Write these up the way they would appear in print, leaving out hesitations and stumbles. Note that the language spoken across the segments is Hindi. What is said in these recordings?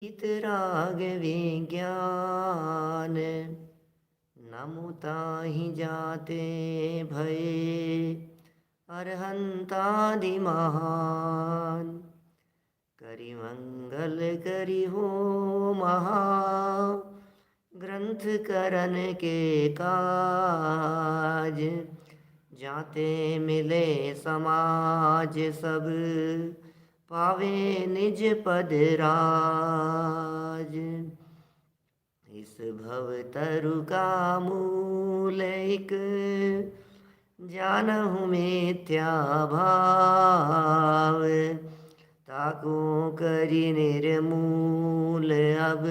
इतराग विज्ञान नमुताहि जाते भये अरहंतादि महान करि मंगल करि हो महा ग्रंथ करन के काज जाते मिले समाज सब पावे निज पद राज। इस भव तरु का मूल एक जानहु मिथ्या भाव ताको करि निर्मूल अब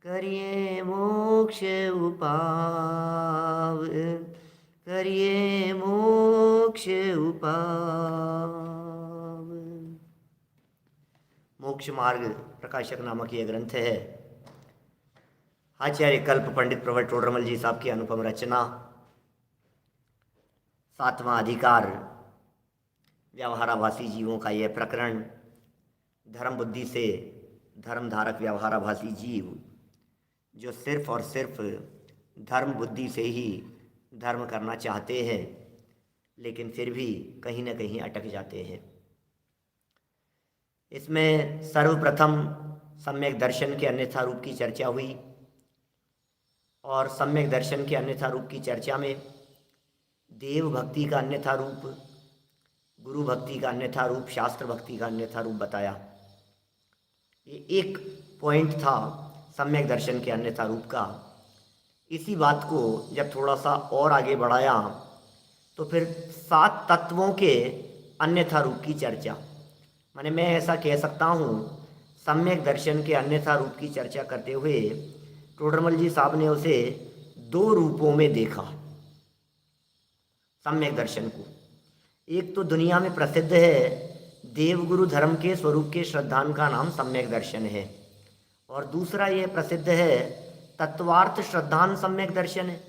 करिए मोक्ष उपाव करिए मोक्ष उपाव। मोक्ष मार्ग प्रकाशक नामक यह ग्रंथ है। आचार्य कल्प पंडित प्रवर टोडरमल जी साहब की अनुपम रचना। 7वां अधिकार व्यवहाराभासी जीवों का यह प्रकरण। धर्म बुद्धि से धर्म धारक व्यवहाराभासी जीव जो सिर्फ और सिर्फ धर्म बुद्धि से ही धर्म करना चाहते हैं, लेकिन फिर भी कहीं न कहीं अटक जाते हैं। इसमें सर्वप्रथम सम्यक दर्शन के अन्यथा रूप की चर्चा हुई, और सम्यक दर्शन के अन्यथा रूप की चर्चा में देव भक्ति का अन्यथा रूप, गुरु भक्ति का अन्यथा रूप, शास्त्र भक्ति का अन्यथा रूप बताया। ये एक पॉइंट था सम्यक दर्शन के अन्यथा रूप का। इसी बात को जब थोड़ा सा और आगे बढ़ाया तो फिर 7 तत्वों के अन्यथा रूप की चर्चा। माने मैं ऐसा कह सकता हूँ, सम्यक दर्शन के अन्यथा रूप की चर्चा करते हुए टोडरमल जी साहब ने उसे 2 रूपों में देखा सम्यक दर्शन को। एक तो दुनिया में प्रसिद्ध है, देवगुरु धर्म के स्वरूप के श्रद्धान का नाम सम्यक दर्शन है, और दूसरा ये प्रसिद्ध है तत्वार्थ श्रद्धान सम्यक दर्शन है।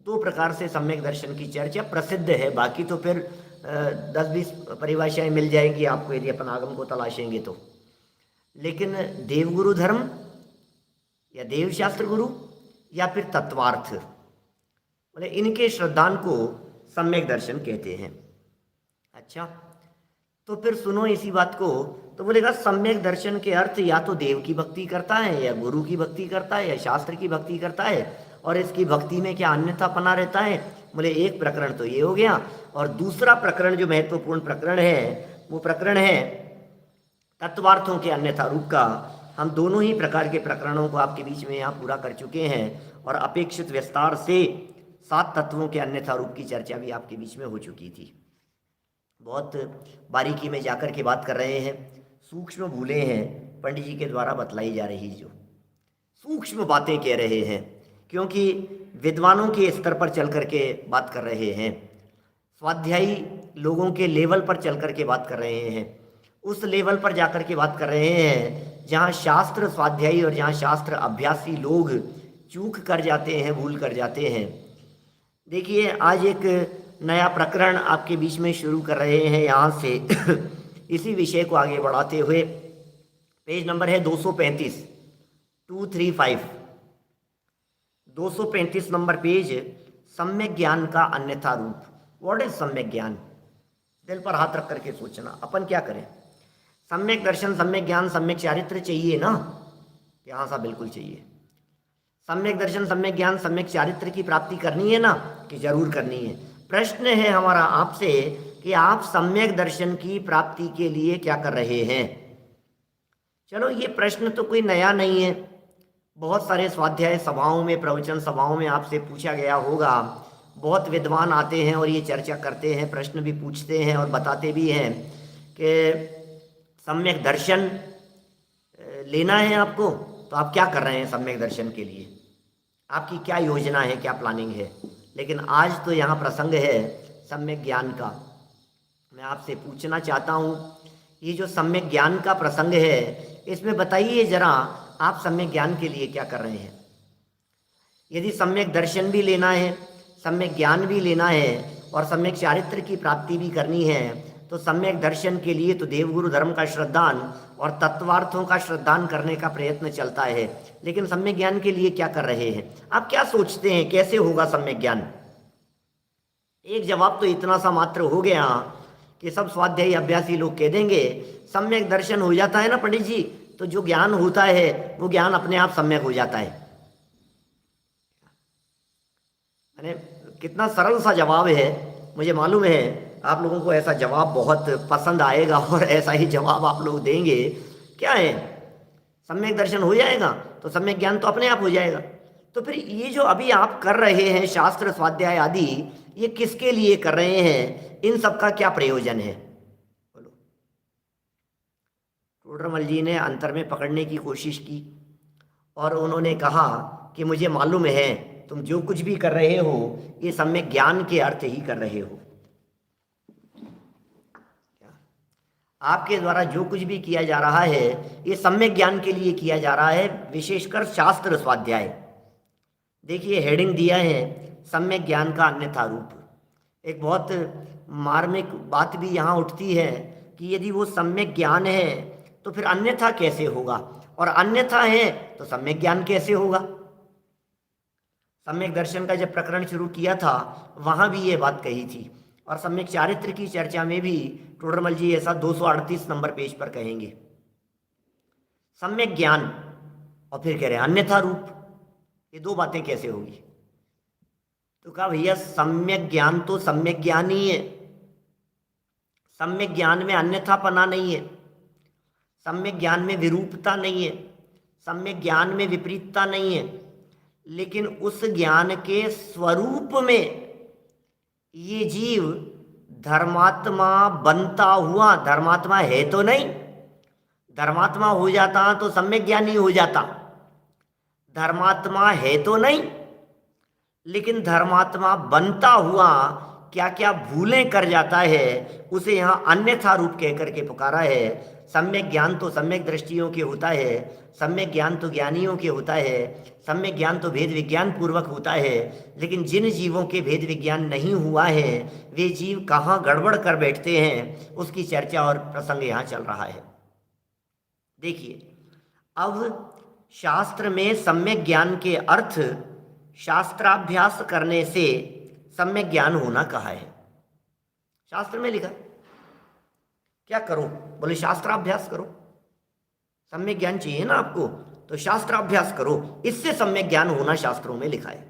2 प्रकार से सम्यक दर्शन की चर्चा प्रसिद्ध है। बाकी तो फिर 10-20 परिभाषाएं मिल जाएंगी आपको यदि अपन आगम को तलाशेंगे तो। लेकिन देवगुरु धर्म या देव शास्त्र गुरु या फिर तत्वार्थ, बोले इनके श्रद्धान को सम्यक दर्शन कहते हैं। अच्छा, तो फिर सुनो इसी बात को। तो बोलेगा सम्यक दर्शन के अर्थ या तो देव की भक्ति करता है, या गुरु की भक्ति करता है, या शास्त्र की भक्ति करता है, और इसकी भक्ति में क्या अन्यथा पना रहता है। बोले एक प्रकरण तो ये हो गया, और दूसरा प्रकरण जो महत्वपूर्ण प्रकरण है वो प्रकरण है तत्वार्थों के अन्यथा रूप का। हम दोनों ही प्रकार के प्रकरणों को आपके बीच में यहाँ पूरा कर चुके हैं, और अपेक्षित विस्तार से 7 तत्वों के अन्यथा रूप की चर्चा भी आपके बीच में हो चुकी थी। बहुत बारीकी में जाकर के बात कर रहे हैं, सूक्ष्म भूलें हैं पंडित जी के द्वारा बतलाई जा रही, जो सूक्ष्म बातें कह रहे हैं, क्योंकि विद्वानों के स्तर पर चल करके बात कर रहे हैं, स्वाध्यायी लोगों के लेवल पर चल करके बात कर रहे हैं, उस लेवल पर जाकर के बात कर रहे हैं जहाँ शास्त्र स्वाध्यायी और जहाँ शास्त्र अभ्यासी लोग चूक कर जाते हैं, भूल कर जाते हैं। देखिए, आज एक नया प्रकरण आपके बीच में शुरू कर रहे हैं यहाँ से इसी विषय को आगे बढ़ाते हुए। पेज नंबर है 235, 235, 235 नंबर पेज। सम्यक ज्ञान का अन्यथा रूप। व्हाट इज सम्यक ज्ञान? दिल पर हाथ रख करके सोचना, अपन क्या करें। सम्यक दर्शन, सम्यक ज्ञान, सम्यक चारित्र चाहिए ना? यहाँ सा बिल्कुल चाहिए। सम्यक दर्शन, सम्यक ज्ञान, सम्यक चारित्र की प्राप्ति करनी है ना? कि जरूर करनी है। प्रश्न है हमारा आपसे कि आप सम्यक दर्शन की प्राप्ति के लिए क्या कर रहे हैं। चलो, ये प्रश्न तो कोई नया नहीं है, बहुत सारे स्वाध्याय सभाओं में, प्रवचन सभाओं में आपसे पूछा गया होगा। बहुत विद्वान आते हैं और ये चर्चा करते हैं, प्रश्न भी पूछते हैं और बताते भी हैं कि सम्यक दर्शन लेना है आपको, तो आप क्या कर रहे हैं सम्यक दर्शन के लिए, आपकी क्या योजना है, क्या प्लानिंग है। लेकिन आज तो यहाँ प्रसंग है सम्यक ज्ञान का। मैं आपसे पूछना चाहता हूँ, ये जो सम्यक ज्ञान का प्रसंग है, इसमें बताइए जरा आप सम्यक ज्ञान के लिए क्या कर रहे हैं। यदि सम्यक दर्शन भी लेना है, सम्यक ज्ञान भी लेना है और सम्यक चारित्र की प्राप्ति भी करनी है, तो सम्यक दर्शन के लिए तो देवगुरु धर्म का श्रद्धान और तत्वार्थों का श्रद्धान करने का प्रयत्न चलता है, लेकिन सम्यक ज्ञान के लिए क्या कर रहे हैं? आप क्या सोचते हैं कैसे होगा सम्यक ज्ञान? एक जवाब तो इतना सा मात्र हो गया कि सब स्वाध्यायी अभ्यासी लोग कह देंगे सम्यक दर्शन हो जाता है ना पंडित जी, तो जो ज्ञान होता है वो ज्ञान अपने आप सम्यक हो जाता है। अरे कितना सरल सा जवाब है। मुझे मालूम है आप लोगों को ऐसा जवाब बहुत पसंद आएगा और ऐसा ही जवाब आप लोग देंगे। क्या है, सम्यक दर्शन हो जाएगा तो सम्यक ज्ञान तो अपने आप हो जाएगा। तो फिर ये जो अभी आप कर रहे हैं शास्त्र स्वाध्याय आदि, ये किसके लिए कर रहे हैं? इन सब का क्या प्रयोजन है? बोलो। टोडरमल जी ने अंतर में पकड़ने की कोशिश की और उन्होंने कहा कि मुझे मालूम है तुम जो कुछ भी कर रहे हो ये सम्यक ज्ञान के अर्थ ही कर रहे हो। आपके द्वारा जो कुछ भी किया जा रहा है ये सम्यक ज्ञान के लिए किया जा रहा है, विशेषकर शास्त्र स्वाध्याय। देखिए हेडिंग दिया है सम्यक ज्ञान का अन्यथा रूप। एक बहुत मार्मिक बात भी यहाँ उठती है कि यदि वो सम्यक ज्ञान है तो फिर अन्यथा कैसे होगा, और अन्यथा है तो सम्यक ज्ञान कैसे होगा? सम्यक दर्शन का जब प्रकरण शुरू किया था वहाँ भी ये बात कही थी, और सम्यक चारित्र की चर्चा में भी टोडरमल जी ऐसा 238 नंबर पेज पर कहेंगे। सम्यक ज्ञान और फिर कह रहे हैं अन्यथा रूप, ये दो बातें कैसे होगी? तो कहा भैया सम्यक ज्ञान तो सम्यक ज्ञान ही है, सम्यक ज्ञान में अन्यथापना नहीं है, सम्यक ज्ञान में विरूपता नहीं है, सम्यक ज्ञान में विपरीतता नहीं है, लेकिन उस ज्ञान के स्वरूप में ये जीव धर्मात्मा बनता हुआ, धर्मात्मा है तो नहीं, धर्मात्मा हो जाता तो सम्यक ज्ञानी हो जाता, धर्मात्मा है तो नहीं, लेकिन धर्मात्मा बनता हुआ क्या क्या भूलें कर जाता है, उसे यहाँ अन्यथा रूप कह करके पुकारा है। सम्यक ज्ञान तो सम्यक दृष्टियों के होता है, सम्यक ज्ञान तो ज्ञानियों के होता है, सम्यक ज्ञान तो भेद विज्ञान पूर्वक होता है, लेकिन जिन जीवों के भेद विज्ञान नहीं हुआ है वे जीव कहाँ गड़बड़ कर बैठते हैं, उसकी चर्चा और प्रसंग यहाँ चल रहा है। देखिए अब शास्त्र में सम्यक ज्ञान के अर्थ शास्त्राभ्यास करने से सम्यक ज्ञान होना कहा है। शास्त्र में लिखा क्या करो? बोले शास्त्राभ्यास करो, सम्यक ज्ञान चाहिए ना आपको तो शास्त्राभ्यास करो, इससे सम्यक ज्ञान होना शास्त्रों में लिखा है।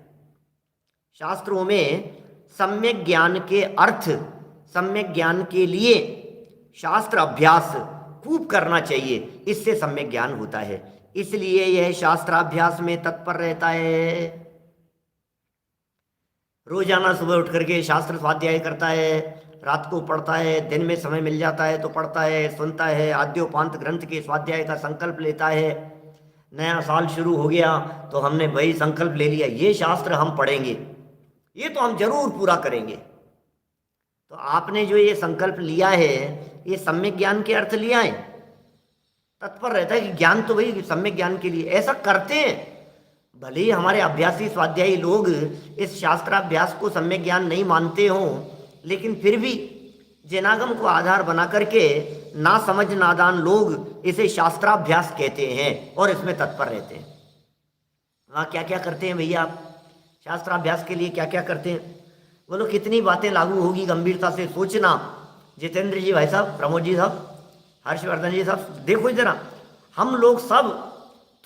शास्त्रों में सम्यक ज्ञान के अर्थ, सम्यक ज्ञान के लिए शास्त्र अभ्यास खूब करना चाहिए, इससे सम्यक ज्ञान होता है। इसलिए यह शास्त्राभ्यास में तत्पर रहता है। रोजाना सुबह उठ करके शास्त्र स्वाध्याय करता है, रात को पढ़ता है, दिन में समय मिल जाता है तो पढ़ता है, सुनता है, आद्योपांत ग्रंथ के स्वाध्याय का संकल्प लेता है। नया साल शुरू हो गया तो हमने वही संकल्प ले लिया, ये शास्त्र हम पढ़ेंगे, ये तो हम जरूर पूरा करेंगे। तो आपने जो ये संकल्प लिया है ये सम्यक ज्ञान के अर्थ लिया है, तत्पर रहता है कि ज्ञान तो वही सम्यक ज्ञान के लिए ऐसा करते हैं। भले ही हमारे अभ्यासी स्वाध्यायी लोग इस शास्त्राभ्यास को सम्यक ज्ञान नहीं मानते हों, लेकिन फिर भी जनागम को आधार बना करके ना समझ नादान लोग इसे शास्त्राभ्यास कहते हैं और इसमें तत्पर रहते हैं। वहाँ क्या क्या करते हैं भैया आप? शास्त्राभ्यास के लिए क्या क्या करते हैं? बोलो कितनी बातें लागू होगी, गंभीरता से सोचना। जितेंद्र जी भाई साहब, प्रमोद जी साहब, हर्षवर्धन जी साहब, देखो जरा, हम लोग सब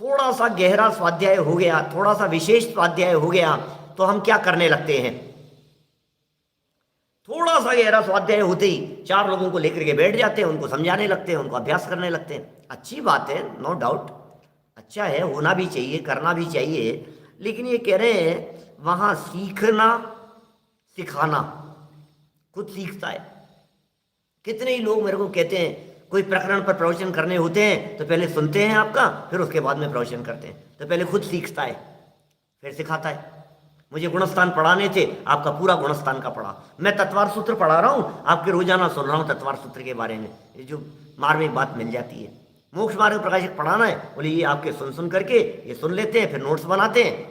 थोड़ा सा गहरा स्वाध्याय हो गया, थोड़ा सा विशेष स्वाध्याय हो गया तो हम क्या करने लगते हैं? थोड़ा सा गहरा स्वाध्याय होते ही 4 लोगों को लेकर के बैठ जाते हैं, उनको समझाने लगते हैं, उनको अभ्यास करने लगते हैं। अच्छी बात है, नो डाउट, अच्छा है, होना भी चाहिए, करना भी चाहिए, लेकिन ये कह रहे हैं वहाँ सीखना सिखाना खुद सीखता है। कितने ही लोग मेरे को कहते हैं कोई प्रकरण पर प्रवचन करने होते हैं तो पहले सुनते हैं आपका, फिर उसके बाद में प्रवचन करते हैं। तो पहले खुद सीखता है फिर सिखाता है। मुझे गुणस्थान पढ़ाने थे, आपका पूरा गुणस्थान का पढ़ा। मैं तत्वार सूत्र पढ़ा रहा हूँ, आपके रोजाना सुन रहा हूँ तत्वार सूत्र के बारे में। ये जो मार्मिक बात मिल जाती है। मोक्ष मार्ग प्रकाशक पढ़ाना है, बोले ये आपके सुन सुन करके ये सुन लेते हैं, फिर नोट्स बनाते हैं।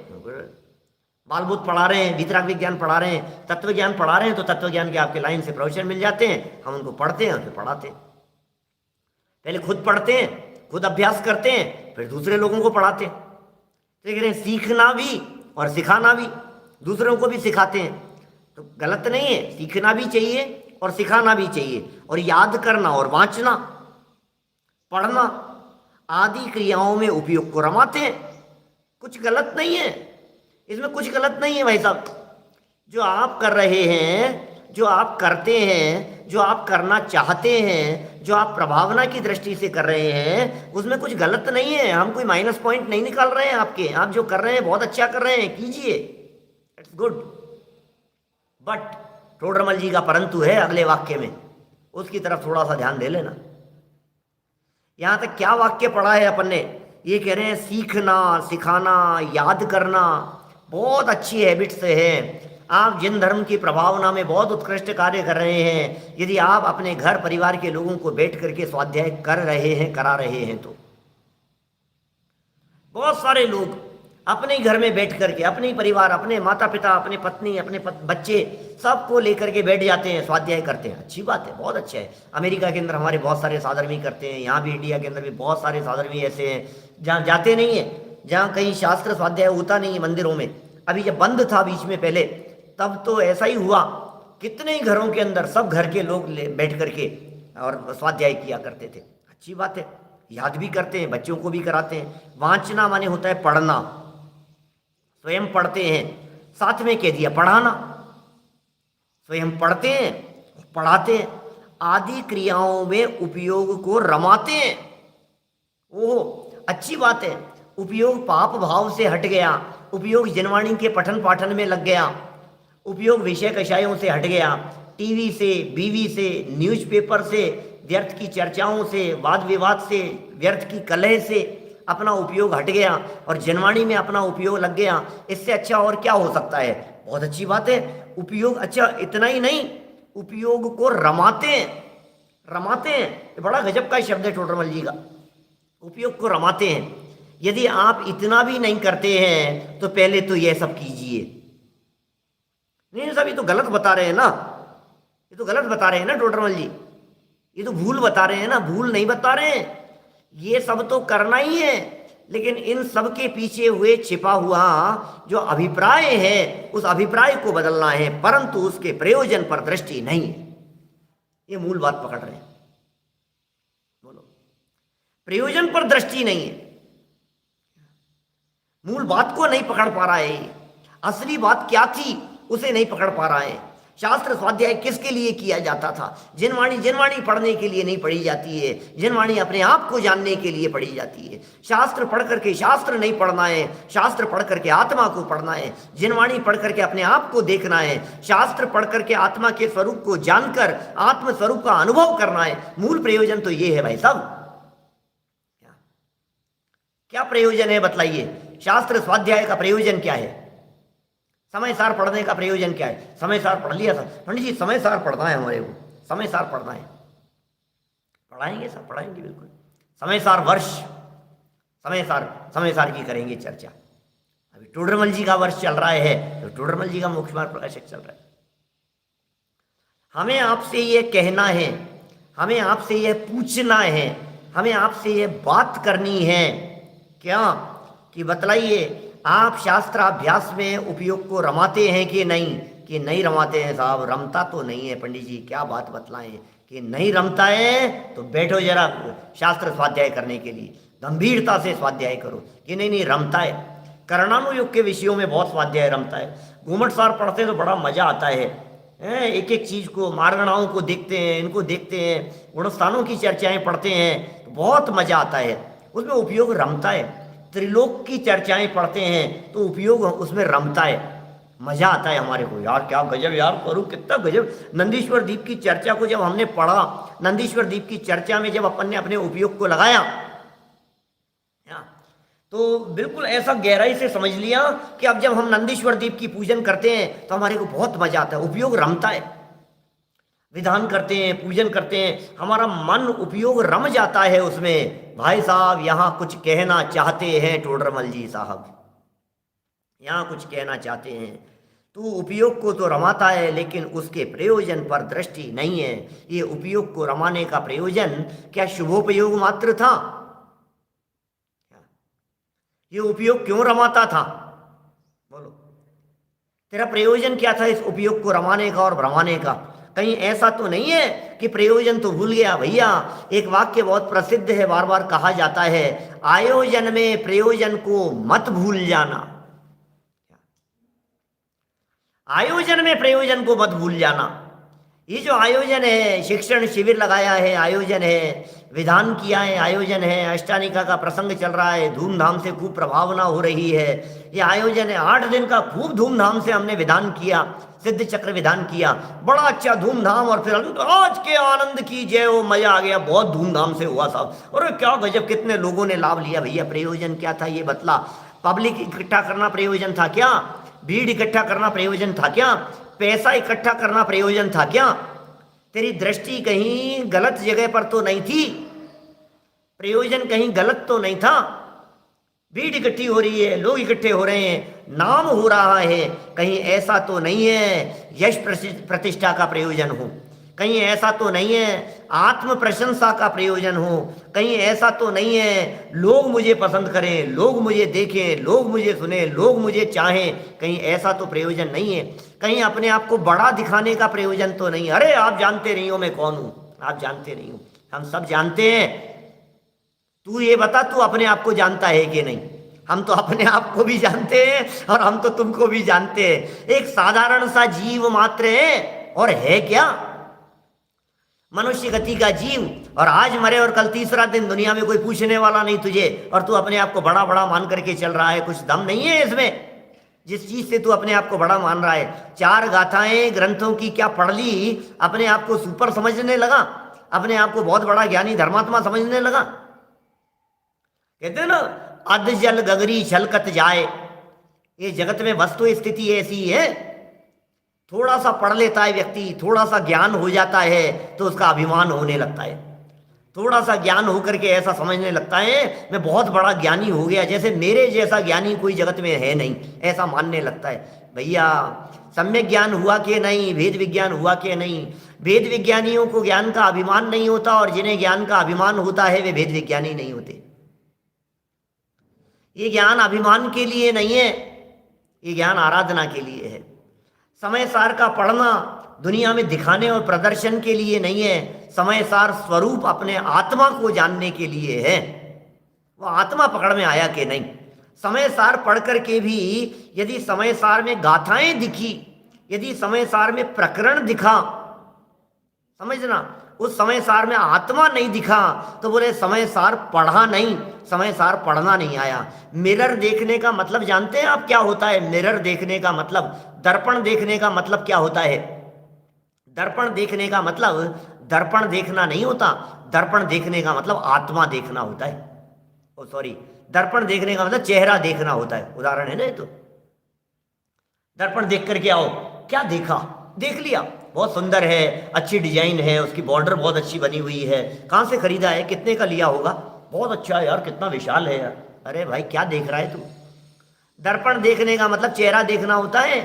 बाल बुद्ध पढ़ा रहे हैं, वितराग विज्ञान पढ़ा रहे हैं, तत्व ज्ञान पढ़ा रहे हैं, तो तत्व ज्ञान के आपके लाइन से प्रोफेसर मिल जाते हैं, हम उनको पढ़ते हैं और फिर पढ़ाते हैं। पहले खुद पढ़ते हैं, खुद अभ्यास करते हैं, फिर दूसरे लोगों को पढ़ाते हैं। तो कह रहे हैं सीखना भी और सिखाना भी, दूसरों को भी सिखाते हैं, तो गलत नहीं है, सीखना भी चाहिए और सिखाना भी चाहिए। और याद करना और वांचना, पढ़ना आदि क्रियाओं में उपयोग को रमाते हैं, कुछ गलत नहीं है इसमें, कुछ गलत नहीं है भाई साहब। जो आप कर रहे हैं, जो आप करते हैं, जो आप करना चाहते हैं, जो आप प्रभावना की दृष्टि से कर रहे हैं, उसमें कुछ गलत नहीं है। हम कोई माइनस पॉइंट नहीं निकाल रहे हैं आपके, आप जो कर रहे हैं बहुत अच्छा कर रहे हैं, कीजिए, इट्स गुड। बट टोडरमल जी का परंतु है अगले वाक्य में, उसकी तरफ थोड़ा सा ध्यान दे लेना। यहां तक क्या वाक्य पढ़ा है अपन ने, ये कह रहे हैं सीखना, सिखाना, याद करना बहुत अच्छी हैबिट्स है। आप जिन धर्म की प्रभावना में बहुत उत्कृष्ट कार्य कर रहे हैं, यदि आप अपने घर परिवार के लोगों को बैठ करके स्वाध्याय कर रहे हैं, करा रहे हैं, तो बहुत सारे लोग अपने घर में बैठ करके, अपने परिवार, अपने माता पिता, अपने पत्नी, अपने बच्चे, सबको लेकर के बैठ जाते हैं, स्वाध्याय करते हैं। अच्छी बात है, बहुत अच्छा है। अमेरिका के अंदर हमारे बहुत सारे साधर्मी करते हैं, यहाँ भी इंडिया के अंदर भी बहुत सारे साधर्मी ऐसे हैं जहाँ जाते नहीं है, जहाँ कहीं शास्त्र स्वाध्याय होता नहीं है मंदिरों में। अभी जब बंद था बीच में पहले, तब तो ऐसा ही हुआ, कितने ही घरों के अंदर सब घर के लोग बैठ करके और स्वाध्याय किया करते थे। अच्छी बात है, याद भी करते हैं, बच्चों को भी कराते हैं। वांचना माने होता है पढ़ना, स्वयं पढ़ते हैं, साथ में कह दिया पढ़ाना, स्वयं पढ़ते हैं, पढ़ाते हैं, आदि क्रियाओं में उपयोग को रमाते हैं। ओह अच्छी बात है, उपयोग पाप भाव से हट गया, उपयोग जनवाणी के पठन पाठन में लग गया, उपयोग विषय कषायों से हट गया, टीवी से, बीवी से, न्यूज़पेपर से, व्यर्थ की चर्चाओं से, वाद विवाद से, व्यर्थ की कलह से अपना उपयोग हट गया और जनवाणी में अपना उपयोग लग गया। इससे अच्छा और क्या हो सकता है? बहुत अच्छी बात है उपयोग। अच्छा इतना ही नहीं, उपयोग को रमाते हैं, रमाते हैं, ये बड़ा गजब का शब्द है टोडरमल जी का, उपयोग को रमाते हैं। यदि आप इतना भी नहीं करते हैं तो पहले तो यह सब कीजिए। नहीं साहब ये तो गलत बता रहे हैं ना, ये तो गलत बता रहे हैं ना टोडरमल जी, ये तो भूल बता रहे हैं ना, भूल नहीं बता रहे हैं। ये सब तो करना ही है, लेकिन इन सब के पीछे हुए छिपा हुआ जो अभिप्राय है, उस अभिप्राय को बदलना है, परंतु उसके प्रयोजन पर दृष्टि नहीं है। ये मूल बात पकड़ रहे हैं, बोलो, प्रयोजन पर दृष्टि नहीं है, मूल बात को नहीं पकड़ पा रहा है, असली बात क्या थी उसे नहीं पकड़ पा रहा है। शास्त्र स्वाध्याय किसके लिए किया जाता था? जिनवाणी जिनवाणी पढ़ने के लिए नहीं पढ़ी जाती है, जिनवाणी अपने आप को जानने के लिए पढ़ी जाती है। शास्त्र पढ़ करके शास्त्र नहीं पढ़ना है, शास्त्र पढ़ करके आत्मा को पढ़ना है। जिनवाणी पढ़ करके अपने आप को देखना है, शास्त्र पढ़ करके आत्मा के स्वरूप को जानकर आत्म स्वरूप का अनुभव करना है। मूल प्रयोजन तो ये है भाई साहब। क्या प्रयोजन है बताइए? शास्त्र स्वाध्याय का प्रयोजन क्या है? समय सार पढ़ने का प्रयोजन क्या है? समय सार पढ़ लिया था पंडित जी, समय सार पढ़ना है हमारे को, समय सार पढ़ना है, पढ़ाएंगे सब, पढ़ाएंगे बिल्कुल। समय सार वर्ष, समय सार की करेंगे चर्चा। अभी टोडरमल जी का वर्ष चल रहा है, तो टोडरमल जी का मुख्य मार्ग प्रकाशक चल रहा है। हमें आपसे ये कहना है, हमें आपसे ये पूछना है, हमें आपसे ये बात करनी है क्या कि बतलाइए आप शास्त्राभ्यास में उपयोग को रमाते हैं कि नहीं? कि नहीं रमाते हैं साहब, रमता तो नहीं है पंडित जी, क्या बात बतलाएं कि नहीं रमता है? तो बैठो जरा शास्त्र स्वाध्याय करने के लिए, गंभीरता से स्वाध्याय करो कि नहीं नहीं रमता है। कर्णानुयोग के विषयों में बहुत स्वाध्याय रमता है। घूमट सार पढ़ते तो बड़ा मजा आता है, एक एक चीज को, मारगणाओं को देखते हैं, इनको देखते हैं, गुणस्थानों की चर्चाएं पढ़ते हैं, तो बहुत मजा आता है, उसमें उपयोग रमता है। त्रिलोक की चर्चाएं पढ़ते हैं तो उपयोग उसमें रमता है, मजा आता है हमारे को। यार क्या गजब यार, करूँ कितना गजब। नंदीश्वर द्वीप की चर्चा को जब हमने पढ़ा, नंदीश्वर द्वीप की चर्चा में जब अपन ने अपने उपयोग को लगाया, तो बिल्कुल ऐसा गहराई से समझ लिया कि अब जब हम नंदीश्वर द्वीप की पूजन करते हैं तो हमारे को बहुत मजा आता है, उपयोग रमता है। विधान करते हैं, पूजन करते हैं, हमारा मन उपयोग रम जाता है उसमें। भाई साहब यहाँ कुछ कहना चाहते हैं टोडरमल जी साहब, यहाँ कुछ कहना चाहते हैं, तू उपयोग को तो रमाता है लेकिन उसके प्रयोजन पर दृष्टि नहीं है। ये उपयोग को रमाने का प्रयोजन क्या शुभोपयोग मात्र था? ये उपयोग क्यों रमाता था? बोलो, तेरा प्रयोजन क्या था इस उपयोग को रमाने का और भ्रमाने का? कहीं ऐसा तो नहीं है कि प्रयोजन तो भूल गया? भैया एक वाक्य बहुत प्रसिद्ध है, बार बार कहा जाता है, आयोजन में प्रयोजन को मत भूल जाना। आयोजन में प्रयोजन को मत भूल जाना। ये जो आयोजन है, शिक्षण शिविर लगाया है, आयोजन है, विधान किया है, आयोजन है, अष्टानिका का प्रसंग चल रहा है, धूमधाम से खूब प्रभावना हो रही है, ये आयोजन है। 8 दिन का खूब धूमधाम से हमने विधान किया, सिद्ध चक्र विधान किया, बड़ा अच्छा धूमधाम। और फिर आज के आनंद की जय हो, मजा आ गया, बहुत धूमधाम से हुआ साहब। और क्या गजब, कितने लोगों ने लाभ लिया। भैया प्रयोजन क्या था ये बतला? पब्लिक इकट्ठा करना प्रयोजन था क्या? भीड़ इकट्ठा करना प्रयोजन था क्या? पैसा इकट्ठा करना प्रयोजन था क्या? तेरी दृष्टि कहीं गलत जगह पर तो नहीं थी? प्रयोजन कहीं गलत तो नहीं था? भीड़ इकट्ठी हो रही है, लोग इकट्ठे हो रहे हैं, नाम हो रहा है, कहीं ऐसा तो नहीं है यश प्रतिष्ठा का प्रयोजन हो? कहीं ऐसा तो नहीं है आत्म प्रशंसा का प्रयोजन हो? कहीं ऐसा तो नहीं है लोग मुझे पसंद करें, लोग मुझे देखें, लोग मुझे सुने, लोग मुझे चाहें? कहीं ऐसा तो प्रयोजन नहीं है? कहीं अपने आप को बड़ा दिखाने का प्रयोजन तो नहीं? अरे आप जानते नहीं हो मैं कौन हूं, आप जानते नहीं हो, हम सब जानते हैं। तू ये बता, तू अपने आप को जानता है कि नहीं? हम तो अपने आप को भी जानते हैं और हम तो तुमको भी जानते हैं। एक साधारण सा जीव मात्र है, और है क्या? मनुष्य गति का जीव, और आज मरे और कल तीसरा दिन, दुनिया में कोई पूछने वाला नहीं तुझे, और तू अपने आप को बड़ा बड़ा मान करके चल रहा है। कुछ दम नहीं है इसमें, जिस चीज से तू अपने आप को बड़ा मान रहा है। 4 गाथाएं ग्रंथों की क्या पढ़ ली, अपने आप को सुपर समझने लगा, अपने आप को बहुत बड़ा ज्ञानी धर्मात्मा समझने लगा। कहते हैं ना, अध जल गगरी छलकत जाए। ये जगत में वस्तु स्थिति ऐसी है, थोड़ा सा पढ़ लेता है व्यक्ति, थोड़ा सा ज्ञान हो जाता है तो उसका अभिमान होने लगता है। थोड़ा सा ज्ञान होकर के ऐसा समझने लगता है मैं बहुत बड़ा ज्ञानी हो गया, जैसे मेरे जैसा ज्ञानी कोई जगत में है नहीं, ऐसा मानने लगता है। भैया सम्यक ज्ञान हुआ कि नहीं, भेद विज्ञान हुआ कि नहीं? भेद विज्ञानियों को ज्ञान का अभिमान नहीं होता, और जिन्हें ज्ञान का अभिमान होता है वे भेद विज्ञानी नहीं होते। ये ज्ञान अभिमान के लिए नहीं है, ये ज्ञान आराधना के लिए है। समय सार का पढ़ना दुनिया में दिखाने और प्रदर्शन के लिए नहीं है, समय सार स्वरूप अपने आत्मा को जानने के लिए है। वो आत्मा पकड़ में आया कि नहीं? समय सार पढ़ करके भी यदि समय सार में गाथाएं दिखी, यदि समय सार में प्रकरण दिखा, समझना, उस समय सार में आत्मा नहीं दिखा, तो बोले समय सार पढ़ा नहीं, समय सार पढ़ना नहीं आया। मिरर देखने का मतलब जानते हैं आप क्या होता है? मिरर देखने का मतलब, दर्पण देखने का मतलब क्या होता है? दर्पण देखने का मतलब दर्पण देखना नहीं होता, दर्पण देखने का मतलब आत्मा देखना होता है। ओ सॉरी, दर्पण देखने का मतलब चेहरा देखना होता है। उदाहरण है ना ये तो। दर्पण देख करके आओ, क्या देखा? देख लिया, बहुत सुंदर है, अच्छी डिजाइन है, उसकी बॉर्डर बहुत अच्छी बनी हुई है, कहाँ से खरीदा है, कितने का लिया होगा, बहुत अच्छा है यार, कितना विशाल है यार। अरे भाई क्या देख रहा है तू? दर्पण देखने का मतलब चेहरा देखना होता है।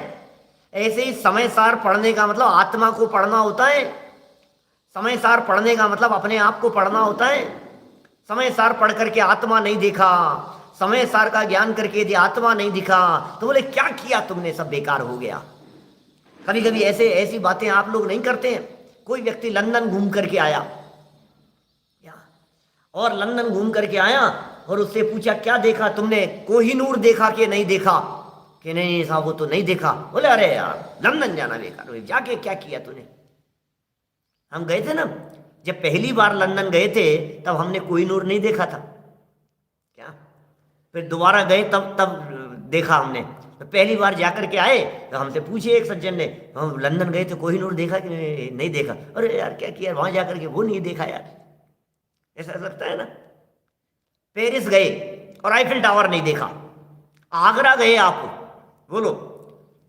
ऐसे ही समय सार पढ़ने का मतलब आत्मा को पढ़ना होता है। समय सार पढ़ने का मतलब अपने आप को पढ़ना होता है। समय सार पढ़ करके आत्मा नहीं देखा, समय सार का ज्ञान करके यदि आत्मा नहीं दिखा, तो बोले क्या किया तुमने, सब बेकार हो गया। कभी कभी ऐसी बातें आप लोग नहीं करते हैं? कोई व्यक्ति लंदन घूम करके आया, और लंदन घूम करके आया और उससे पूछा क्या देखा तुमने, कोहिनूर देखा कि नहीं देखा? कि नहीं साहब वो तो नहीं देखा। बोले अरे यार लंदन जाना बेकार हो, जाके क्या किया तूने? हम गए थे ना, जब पहली बार लंदन गए थे तब हमने कोहिनूर नहीं देखा था क्या? फिर दोबारा गए तब देखा हमने। तो पहली बार जाकर के आए तो हमसे पूछे एक सज्जन ने, हम लंदन गए थे कोहिनूर देखा कि नहीं देखा? अरे यार क्या किया वहां जाकर के, वो नहीं देखा यार। ऐसा लगता है ना। पेरिस गए और आईफिल टावर नहीं देखा। आगरा गए आप, बोलो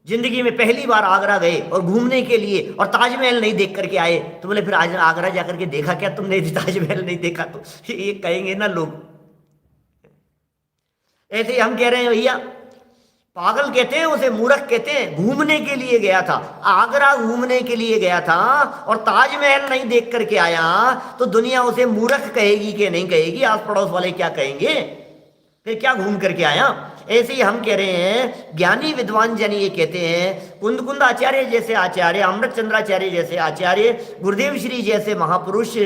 जिंदगी में पहली बार आगरा गए और घूमने के लिए, और ताजमहल नहीं देख करके आए, तो बोले फिर आज आगरा जाकर के देखा क्या तुमने, ताजमहल नहीं देखा? तो ये कहेंगे ना लोग। ऐसे ही हम कह रहे हैं भैया पागल कहते हैं उसे, मूर्ख कहते हैं। घूमने के लिए गया था, आगरा घूमने के लिए गया था और ताजमहल नहीं देख करके आया, तो दुनिया उसे मूर्ख कहेगी कि नहीं कहेगी? आस पड़ोस वाले क्या कहेंगे? फिर क्या घूम करके आया? ऐसे ही हम कह रहे हैं, ज्ञानी विद्वान जन ये कहते हैं, कुंद कुंद आचार्य जैसे आचार्य, अमृत चंद्राचार्य जैसे आचार्य, गुरुदेव श्री जैसे महापुरुष,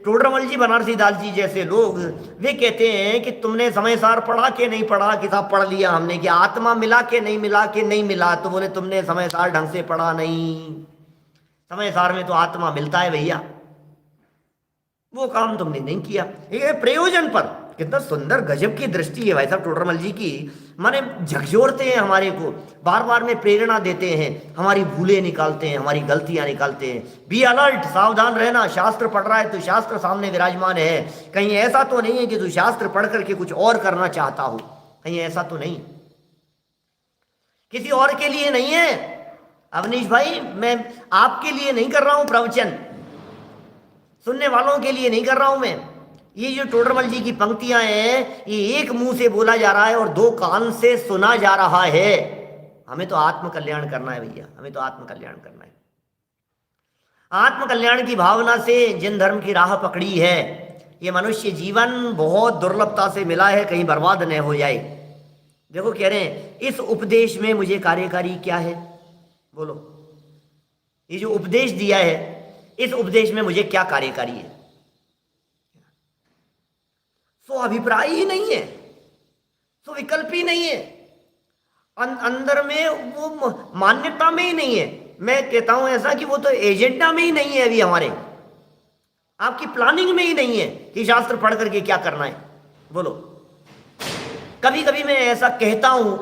टोडरमल जी, बनारसी दास जी जैसे लोग, वे कहते हैं कि तुमने समय सार पढ़ा कि नहीं पढ़ा? किताब पढ़ लिया हमने कि आत्मा मिला कि नहीं मिला, कि नहीं मिला? तो बोले तुमने समय सार ढंग से पढ़ा नहीं। समय सार में तो आत्मा मिलता है भैया, वो काम तुमने नहीं किया। ये प्रयोजन पर कितना सुंदर गजब की दृष्टि है भाई साहब टोडरमल जी की। माने झकझोरते हैं हमारे को, बार बार में प्रेरणा देते हैं, हमारी भूलें निकालते हैं, हमारी गलतियां निकालते हैं। बी अलर्ट, सावधान रहना। शास्त्र पढ़ रहा है तो शास्त्र सामने विराजमान है, कहीं ऐसा तो नहीं है कि तू शास्त्र पढ़ करके कुछ और करना चाहता हो, कहीं ऐसा तो नहीं, किसी और के लिए नहीं है। अवनीश भाई, मैं आपके लिए नहीं कर रहा हूं प्रवचन, सुनने वालों के लिए नहीं कर रहा हूं मैं। ये जो टोडरमल जी की पंक्तियां हैं, ये एक मुंह से बोला जा रहा है और दो कान से सुना जा रहा है। हमें तो आत्म कल्याण करना है भैया, हमें तो आत्म कल्याण करना है। आत्म कल्याण की भावना से जिन धर्म की राह पकड़ी है, ये मनुष्य जीवन बहुत दुर्लभता से मिला है, कहीं बर्बाद न हो जाए। देखो कह रहे हैं, इस उपदेश में मुझे कार्यकारी क्या है? बोलो, ये जो उपदेश दिया है, इस उपदेश में मुझे क्या कार्यकारी है? सो अभिप्राय ही नहीं है, सो विकल्प ही नहीं है, अंदर में वो मान्यता में ही नहीं है। मैं कहता हूं ऐसा कि वो तो एजेंडा में ही नहीं है अभी हमारे, आपकी प्लानिंग में ही नहीं है कि शास्त्र पढ़ करके क्या करना है। बोलो, कभी कभी मैं ऐसा कहता हूं,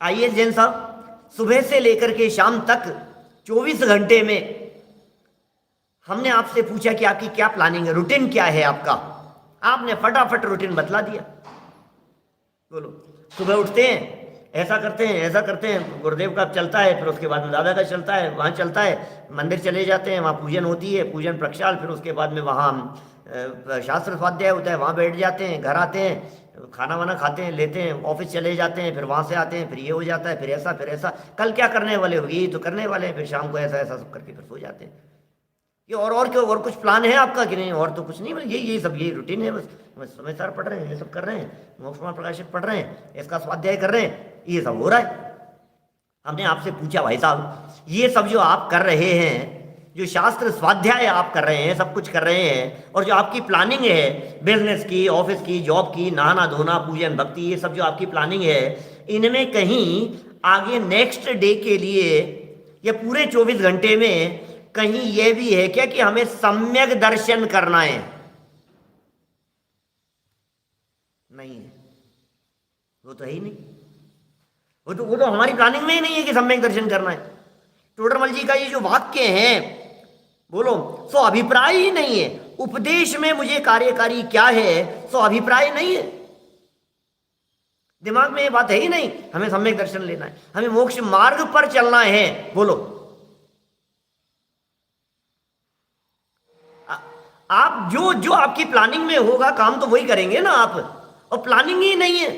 आइए जैन साहब, सुबह से लेकर के शाम तक 24 घंटे में हमने आपसे पूछा कि आपकी क्या प्लानिंग है, रूटीन क्या है आपका? आपने फटाफट रूटीन बतला दिया। बोलो, सुबह उठते हैं, ऐसा करते हैं, ऐसा करते हैं, गुरुदेव का चलता है, फिर उसके बाद में दादा का चलता है, वहाँ चलता है, मंदिर चले जाते हैं, वहाँ पूजन होती है, पूजन प्रक्षाल, फिर उसके बाद में वहाँ शास्त्र स्वाध्याय होता है, वहाँ बैठ जाते हैं, घर आते हैं, खाना वाना खाते हैं, लेते हैं, ऑफिस चले जाते हैं, फिर वहाँ से आते हैं, फिर ये हो जाता है, फिर ऐसा, फिर ऐसा, कल क्या करने वाले होगी, ये तो करने वाले हैं, फिर शाम को ऐसा ऐसा सब करके फिर सो जाते हैं। ये और क्या, और कुछ प्लान है आपका कि नहीं? और तो कुछ नहीं, बस यही सब यही रूटीन है, बस समय सार पढ़ रहे हैं, ये सब कर रहे हैं, मोक्ष मार्ग प्रकाशित पढ़ रहे हैं, इसका स्वाध्याय कर रहे हैं, ये सब हो रहा है। हमने आपसे पूछा भाई साहब, ये सब जो आप कर रहे हैं, जो शास्त्र स्वाध्याय आप कर रहे हैं, सब कुछ कर रहे हैं, और जो आपकी प्लानिंग है बिजनेस की, ऑफिस की, जॉब की, नहाना धोना, पूजन भक्ति, ये सब जो आपकी प्लानिंग है, इनमें कहीं आगे नेक्स्ट डे के लिए या पूरे 24 घंटे में कहीं यह भी है क्या कि हमें सम्यक दर्शन करना है? नहीं है, वो तो है ही नहीं, वो तो हमारी प्लानिंग में ही नहीं है कि सम्यक दर्शन करना है। टोडरमल जी का ये जो वाक्य है, बोलो, सो अभिप्राय ही नहीं है। उपदेश में मुझे कार्यकारी क्या है, सो अभिप्राय नहीं है। दिमाग में ये बात है ही नहीं, हमें सम्यक दर्शन लेना है, हमें मोक्ष मार्ग पर चलना है। बोलो, आप जो आपकी प्लानिंग में होगा काम तो वही करेंगे ना आप, और प्लानिंग ही नहीं है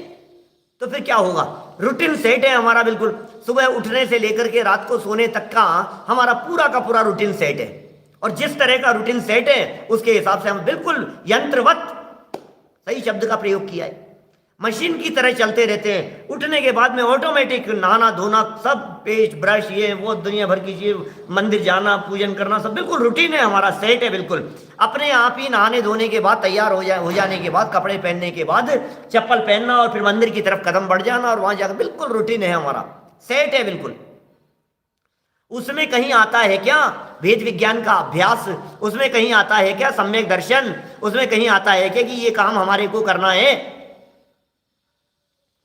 तो फिर क्या होगा? रूटीन सेट है हमारा बिल्कुल, सुबह उठने से लेकर के रात को सोने तक का हमारा पूरा का पूरा रूटीन सेट है, और जिस तरह का रूटीन सेट है उसके हिसाब से हम बिल्कुल यंत्रवत, सही शब्द का प्रयोग किया है, मशीन की तरह चलते रहते हैं। उठने के बाद में ऑटोमेटिक नहाना धोना, सब पेस्ट ब्रश, ये वो दुनिया भर की चीज, मंदिर जाना, पूजन करना, सब बिल्कुल रूटीन है हमारा, सेट है बिल्कुल। अपने आप ही नहाने धोने के बाद, तैयार हो जाने के बाद, कपड़े पहनने के बाद चप्पल पहनना और फिर मंदिर की तरफ कदम बढ़ जाना और वहां जाकर, बिल्कुल रूटीन है हमारा, सेट है बिल्कुल। उसमें कहीं आता है क्या वेद विज्ञान का अभ्यास? उसमें कहीं आता है क्या सम्यक दर्शन? उसमें कहीं आता है क्या कि ये काम हमारे को करना है?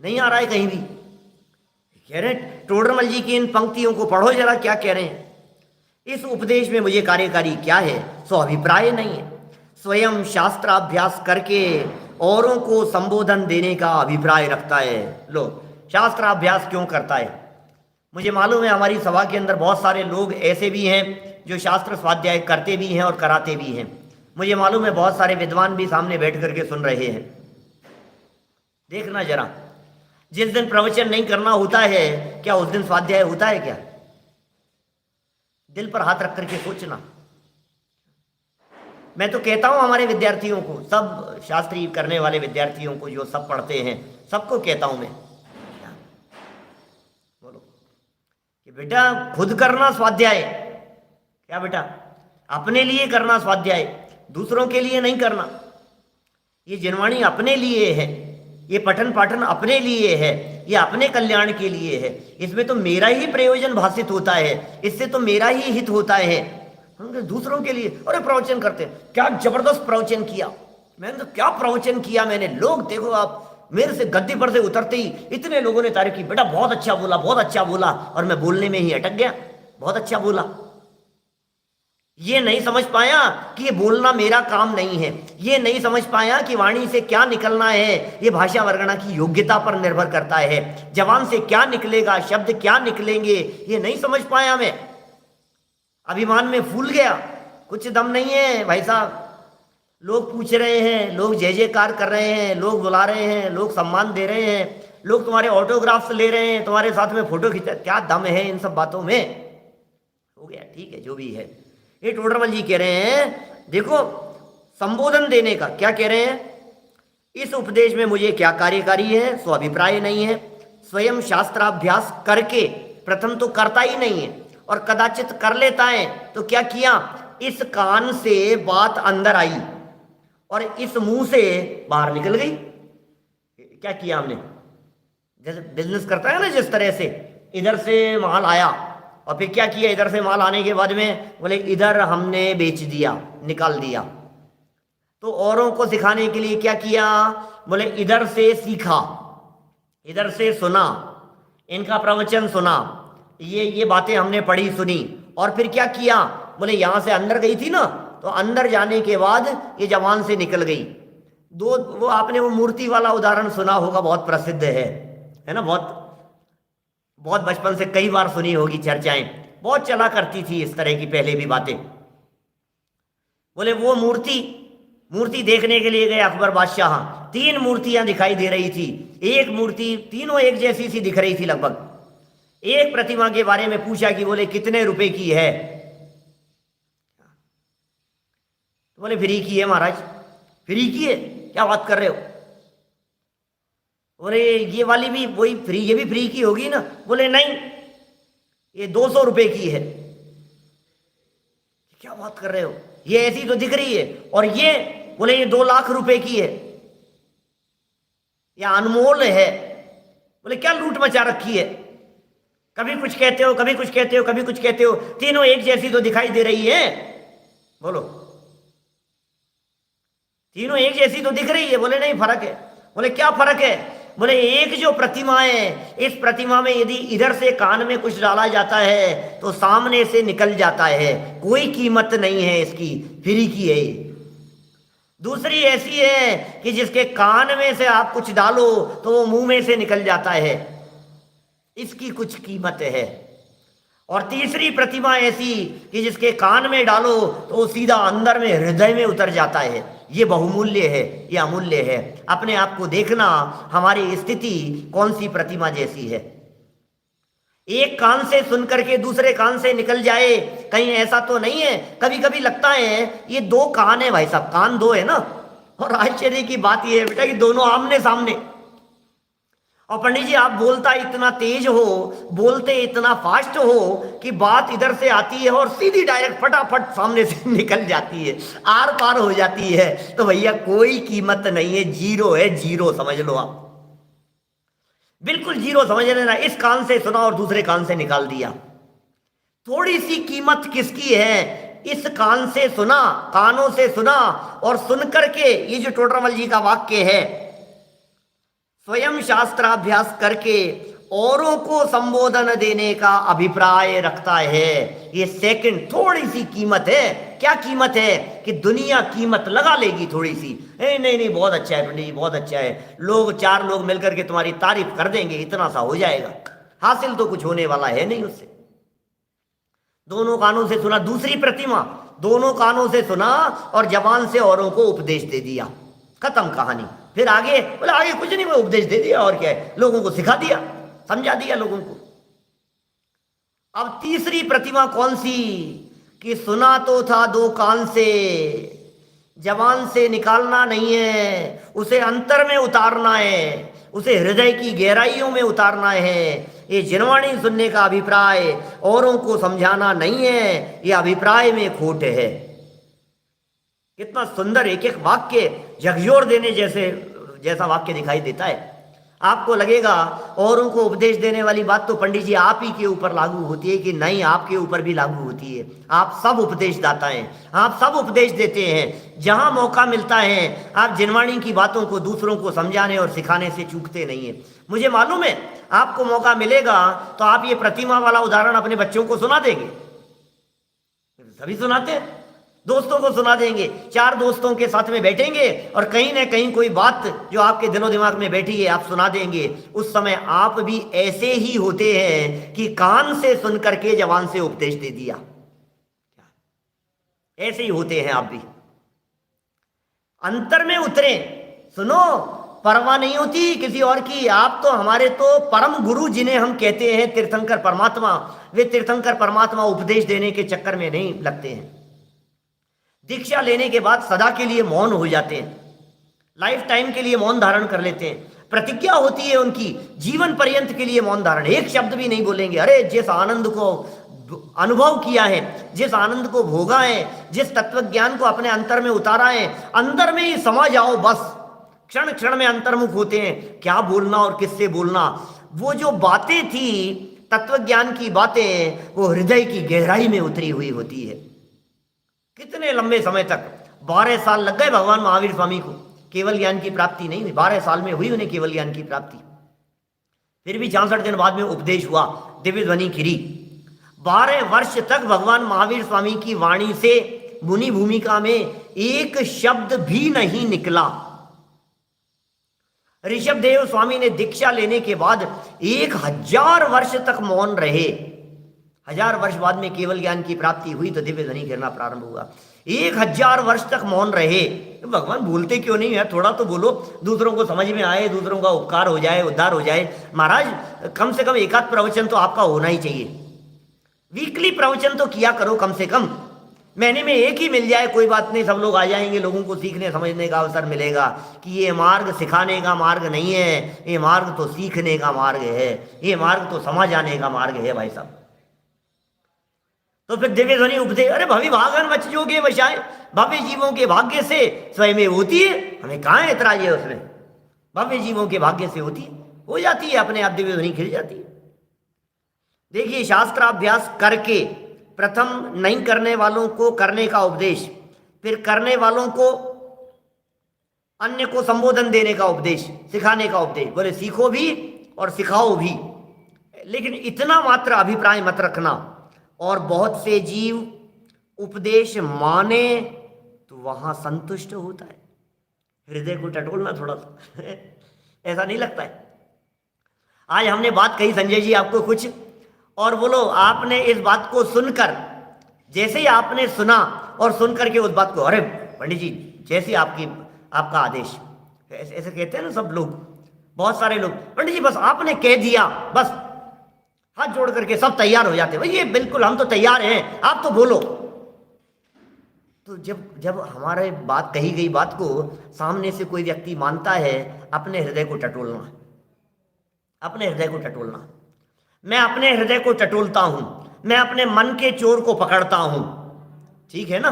नहीं आ रहा है कहीं भी। कह रहे टोडरमल जी की इन पंक्तियों को पढ़ो जरा, क्या कह रहे हैं? इस उपदेश में मुझे कार्यकारी क्या है, सो अभिप्राय नहीं है। स्वयं शास्त्राभ्यास करके औरों को संबोधन देने का अभिप्राय रखता है। लो, शास्त्राभ्यास क्यों करता है? मुझे मालूम है हमारी सभा के अंदर बहुत सारे लोग ऐसे भी हैं जो शास्त्र स्वाध्याय करते भी हैं और कराते भी हैं। मुझे मालूम है बहुत सारे विद्वान भी सामने बैठ करके सुन रहे हैं। देखना जरा, जिस दिन प्रवचन नहीं करना होता है, क्या उस दिन स्वाध्याय होता है क्या? दिल पर हाथ रख करके सोचना। मैं तो कहता हूं हमारे विद्यार्थियों को, सब शास्त्री करने वाले विद्यार्थियों को, जो सब पढ़ते हैं, सबको कहता हूं मैं, बोलो कि बेटा खुद करना स्वाध्याय। क्या बेटा? अपने लिए करना स्वाध्याय, दूसरों के लिए नहीं करना। ये जिनवाणी अपने लिए है, ये पठन पाठन अपने लिए है, ये अपने कल्याण के लिए है। इसमें तो मेरा ही प्रयोजन भाषित होता है, इससे तो मेरा ही हित होता है। हम दूसरों के लिए अरे प्रवचन करते हैं, क्या जबरदस्त प्रवचन किया, मैंने तो क्या प्रवचन किया मैंने, लोग देखो आप, मेरे से गद्दी पर से उतरते ही इतने लोगों ने तारीफ की, बेटा बहुत अच्छा बोला, बहुत अच्छा बोला, और मैं बोलने में ही अटक गया, बहुत अच्छा बोला। ये नहीं समझ पाया कि ये बोलना मेरा काम नहीं है, ये नहीं समझ पाया कि वाणी से क्या निकलना है ये भाषा वर्गणा की योग्यता पर निर्भर करता है। जबान से क्या निकलेगा, शब्द क्या निकलेंगे, ये नहीं समझ पाया मैं। अभिमान में फूल गया, कुछ दम नहीं है भाई साहब। लोग पूछ रहे हैं, लोग जय जयकार कर रहे हैं, लोग बुला रहे हैं, लोग सम्मान दे रहे हैं, लोग तुम्हारे ऑटोग्राफ्स ले रहे हैं, तुम्हारे साथ में फोटो खींचा, क्या दम है इन सब बातों में? हो गया, ठीक है, जो भी है। ये टोडरमल जी कह रहे हैं, देखो संबोधन देने का क्या कह रहे हैं, इस उपदेश में मुझे क्या कार्यकारी है, स्व अभिप्राय नहीं है, स्वयं शास्त्राभ्यास करके, प्रथम तो करता ही नहीं है और कदाचित कर लेता है, तो क्या किया, इस कान से बात अंदर आई और इस मुंह से बाहर निकल गई। क्या किया हमने? जैसे बिजनेस करता है ना, जिस तरह से इधर से माल आया और फिर क्या किया, इधर से माल आने के बाद में बोले इधर हमने बेच दिया, निकाल दिया। तो औरों को सिखाने के लिए क्या किया, बोले इधर से सीखा, इधर से सुना, इनका प्रवचन सुना, ये बातें हमने पढ़ी सुनी, और फिर क्या किया, बोले यहां से अंदर गई थी ना, तो अंदर जाने के बाद ये जबान से निकल गई। वो आपने वो मूर्ति वाला उदाहरण सुना होगा, बहुत प्रसिद्ध है ना, बहुत बहुत बचपन से कई बार सुनी होगी, चर्चाएं बहुत चला करती थी इस तरह की पहले भी बातें। बोले वो मूर्ति देखने के लिए गए अकबर बादशाह, 3 मूर्तियां दिखाई दे रही थी, एक मूर्ति तीनों एक जैसी सी दिख रही थी लगभग। एक प्रतिमा के बारे में पूछा कि बोले कितने रुपए की है, तो बोले फ्री की है महाराज। फ्री की है? क्या बात कर रहे हो? बोले ये वाली भी वही फ्री, ये भी फ्री की होगी ना? बोले नहीं, ये 200 रुपए की है। क्या बात कर रहे हो, ये ऐसी तो दिख रही है, और ये बोले ये 2 लाख रुपए की है, या अनमोल है। बोले क्या लूट मचा रखी है, कभी कुछ कहते हो, कभी कुछ कहते हो, कभी कुछ कहते हो, तीनों एक जैसी तो दिखाई दे रही है। बोलो तीनों एक जैसी तो दिख रही है। बोले नहीं, फर्क है। बोले क्या फर्क है? बोले एक जो प्रतिमा है, इस प्रतिमा में यदि इधर से कान में कुछ डाला जाता है तो सामने से निकल जाता है, कोई कीमत नहीं है इसकी, फ्री की है ये। दूसरी ऐसी है कि जिसके कान में से आप कुछ डालो तो वो मुंह में से निकल जाता है, इसकी कुछ कीमत है। और तीसरी प्रतिमा ऐसी कि जिसके कान में डालो तो वो सीधा अंदर में हृदय में उतर जाता है, ये बहुमूल्य है, ये अमूल्य है। अपने आप को देखना, हमारी स्थिति कौन सी प्रतिमा जैसी है। एक कान से सुन करके दूसरे कान से निकल जाए, कहीं ऐसा तो नहीं है? कभी कभी लगता है ये 2 कान है भाई साहब, कान 2 है ना, और आश्चर्य की बात ये है बेटा कि दोनों आमने सामने। और पंडित जी आप बोलता इतना तेज हो, बोलते इतना फास्ट हो कि बात इधर से आती है और सीधी डायरेक्ट फटाफट सामने से निकल जाती है, आर पार हो जाती है। तो भैया कोई कीमत नहीं है, जीरो है, जीरो समझ लो आप, बिल्कुल जीरो समझ लेना। इस कान से सुना और दूसरे कान से निकाल दिया। थोड़ी सी कीमत किसकी है? इस कान से सुना, कानों से सुना, और सुन करके ये जो टोडरमल जी का वाक्य है, स्वयं शास्त्राभ्यास करके औरों को संबोधन देने का अभिप्राय रखता है। ये सेकंड थोड़ी सी कीमत है। क्या कीमत है? कि दुनिया कीमत लगा लेगी थोड़ी सी। नहीं बहुत अच्छा है पंडित जी, बहुत अच्छा है, लोग 4 लोग मिलकर के तुम्हारी तारीफ कर देंगे, इतना सा हो जाएगा। हासिल तो कुछ होने वाला है नहीं उससे। दोनों कानों से सुना, दूसरी प्रतिमा, दोनों कानों से सुना और जबान से औरों को उपदेश दे दिया, खत्म कहानी। फिर आगे बोले आगे कुछ नहीं, मैं उपदेश दे दिया और क्या है, लोगों को सिखा दिया, समझा दिया लोगों को। अब तीसरी प्रतिमा कौन सी कि सुना तो था दो कान से, जबान से निकालना नहीं है, उसे अंतर में उतारना है, उसे हृदय की गहराइयों में उतारना है। ये जिनवाणी सुनने का अभिप्राय औरों को समझाना नहीं है, ये अभिप्राय में खोट है। कितना सुंदर एक एक वाक्य झकझोर देने जैसा वाक्य दिखाई देता है। आपको लगेगा औरों को उपदेश देने वाली बात तो पंडित जी आप ही के ऊपर लागू होती है, कि नहीं, आपके ऊपर भी लागू होती है। आप सब उपदेशदाता हैं, आप सब उपदेश देते हैं। जहां मौका मिलता है आप जिनवाणी की बातों को दूसरों को समझाने और सिखाने से चूकते नहीं है। मुझे मालूम है आपको मौका मिलेगा तो आप ये प्रतिमा वाला उदाहरण अपने बच्चों को सुना देंगे, सभी सुनाते हैं, दोस्तों को सुना देंगे, चार दोस्तों के साथ में बैठेंगे और कहीं ना कहीं कोई बात जो आपके दिलो दिमाग में बैठी है आप सुना देंगे। उस समय आप भी ऐसे ही होते हैं कि कान से सुन करके जबान से उपदेश दे दिया, ऐसे ही होते हैं आप भी। अंतर में उतरे, सुनो, परवाह नहीं होती किसी और की। आप तो हमारे तो परम गुरु जिन्हें हम कहते हैं तीर्थंकर परमात्मा, वे तीर्थंकर परमात्मा उपदेश देने के चक्कर में नहीं लगते हैं। दीक्षा लेने के बाद सदा के लिए मौन हो जाते हैं, लाइफ टाइम के लिए मौन धारण कर लेते हैं। प्रतिज्ञा होती है उनकी जीवन पर्यंत के लिए मौन धारण, एक शब्द भी नहीं बोलेंगे। अरे जिस आनंद को अनुभव किया है, जिस आनंद को भोगा है, जिस तत्व ज्ञान को अपने अंतर में उतारा है, अंदर में ही समा जाओ बस। क्षण क्षण में अंतर्मुख होते हैं, क्या बोलना और किससे बोलना। वो जो बातें थी तत्व ज्ञान की बातें, वो हृदय की गहराई में उतरी हुई होती है। कितने लंबे समय तक 12 साल लग गए भगवान महावीर स्वामी को, केवल ज्ञान की प्राप्ति नहीं हुई। 12 साल में हुई उन्हें केवल ज्ञान की प्राप्ति। फिर भी 66 दिन बाद में उपदेश हुआ, दिव्य ध्वनि खिरी। 12 वर्ष तक भगवान महावीर स्वामी की वाणी से मुनि भूमिका में एक शब्द भी नहीं निकला। ऋषभदेव स्वामी ने दीक्षा लेने के बाद 1000 वर्ष तक मौन रहे। 1000 वर्ष बाद में केवल ज्ञान की प्राप्ति हुई तो दिव्य ध्वनि गिरना प्रारंभ हुआ। 1000 वर्ष तक मौन रहे। भगवान बोलते क्यों नहीं है, थोड़ा तो बोलो, दूसरों को समझ में आए, दूसरों का उपकार हो जाए, उद्धार हो जाए। महाराज कम से कम एक आध प्रवचन तो आपका होना ही चाहिए, वीकली प्रवचन तो किया करो कम से कम। महीने में एक ही मिल जाए कोई बात नहीं, सब लोग आ जाएंगे, लोगों को सीखने समझने का अवसर मिलेगा कि ये मार्ग सिखाने का मार्ग नहीं है, ये मार्ग तो सीखने का मार्ग है, ये मार्ग तो समझ आने का मार्ग है भाई साहब। तो फिर दिव्य ध्वनि उपदेश, अरे भवि भागन बच जोगे बचाए, भव्य जीवों के भाग्य से स्वयं होती है, हमें कहाँ ऐतराज है उसमें। भव्य जीवों के भाग्य से होती है, हो जाती है, अपने आप दिव्य ध्वनि खिल जाती है। देखिए शास्त्राभ्यास करके प्रथम नहीं करने वालों को करने का उपदेश, फिर करने वालों को अन्य को संबोधन देने का उपदेश, सिखाने का उपदेश। बोले सीखो भी और सिखाओ भी, लेकिन इतना मात्र अभिप्राय मत रखना। और बहुत से जीव उपदेश माने तो वहां संतुष्ट होता है। हृदय को टटोलना थोड़ा सा ऐसा नहीं लगता है। आज हमने बात कही संजय जी आपको कुछ, और बोलो आपने इस बात को सुनकर, जैसे ही आपने सुना और सुन करके उस बात को, अरे पंडित जी जैसे आपका आदेश, ऐसे कहते हैं ना सब लोग, बहुत सारे लोग, पंडित जी बस आपने कह दिया, बस हाथ जोड़ करके सब तैयार हो जाते हैं, भाई ये बिल्कुल हम तो तैयार हैं, आप तो बोलो। तो जब हमारे बात कही गई बात को सामने से कोई व्यक्ति मानता है, अपने हृदय को टटोलना, अपने हृदय को टटोलना। मैं अपने हृदय को टटोलता हूं, मैं अपने मन के चोर को पकड़ता हूं, ठीक है ना।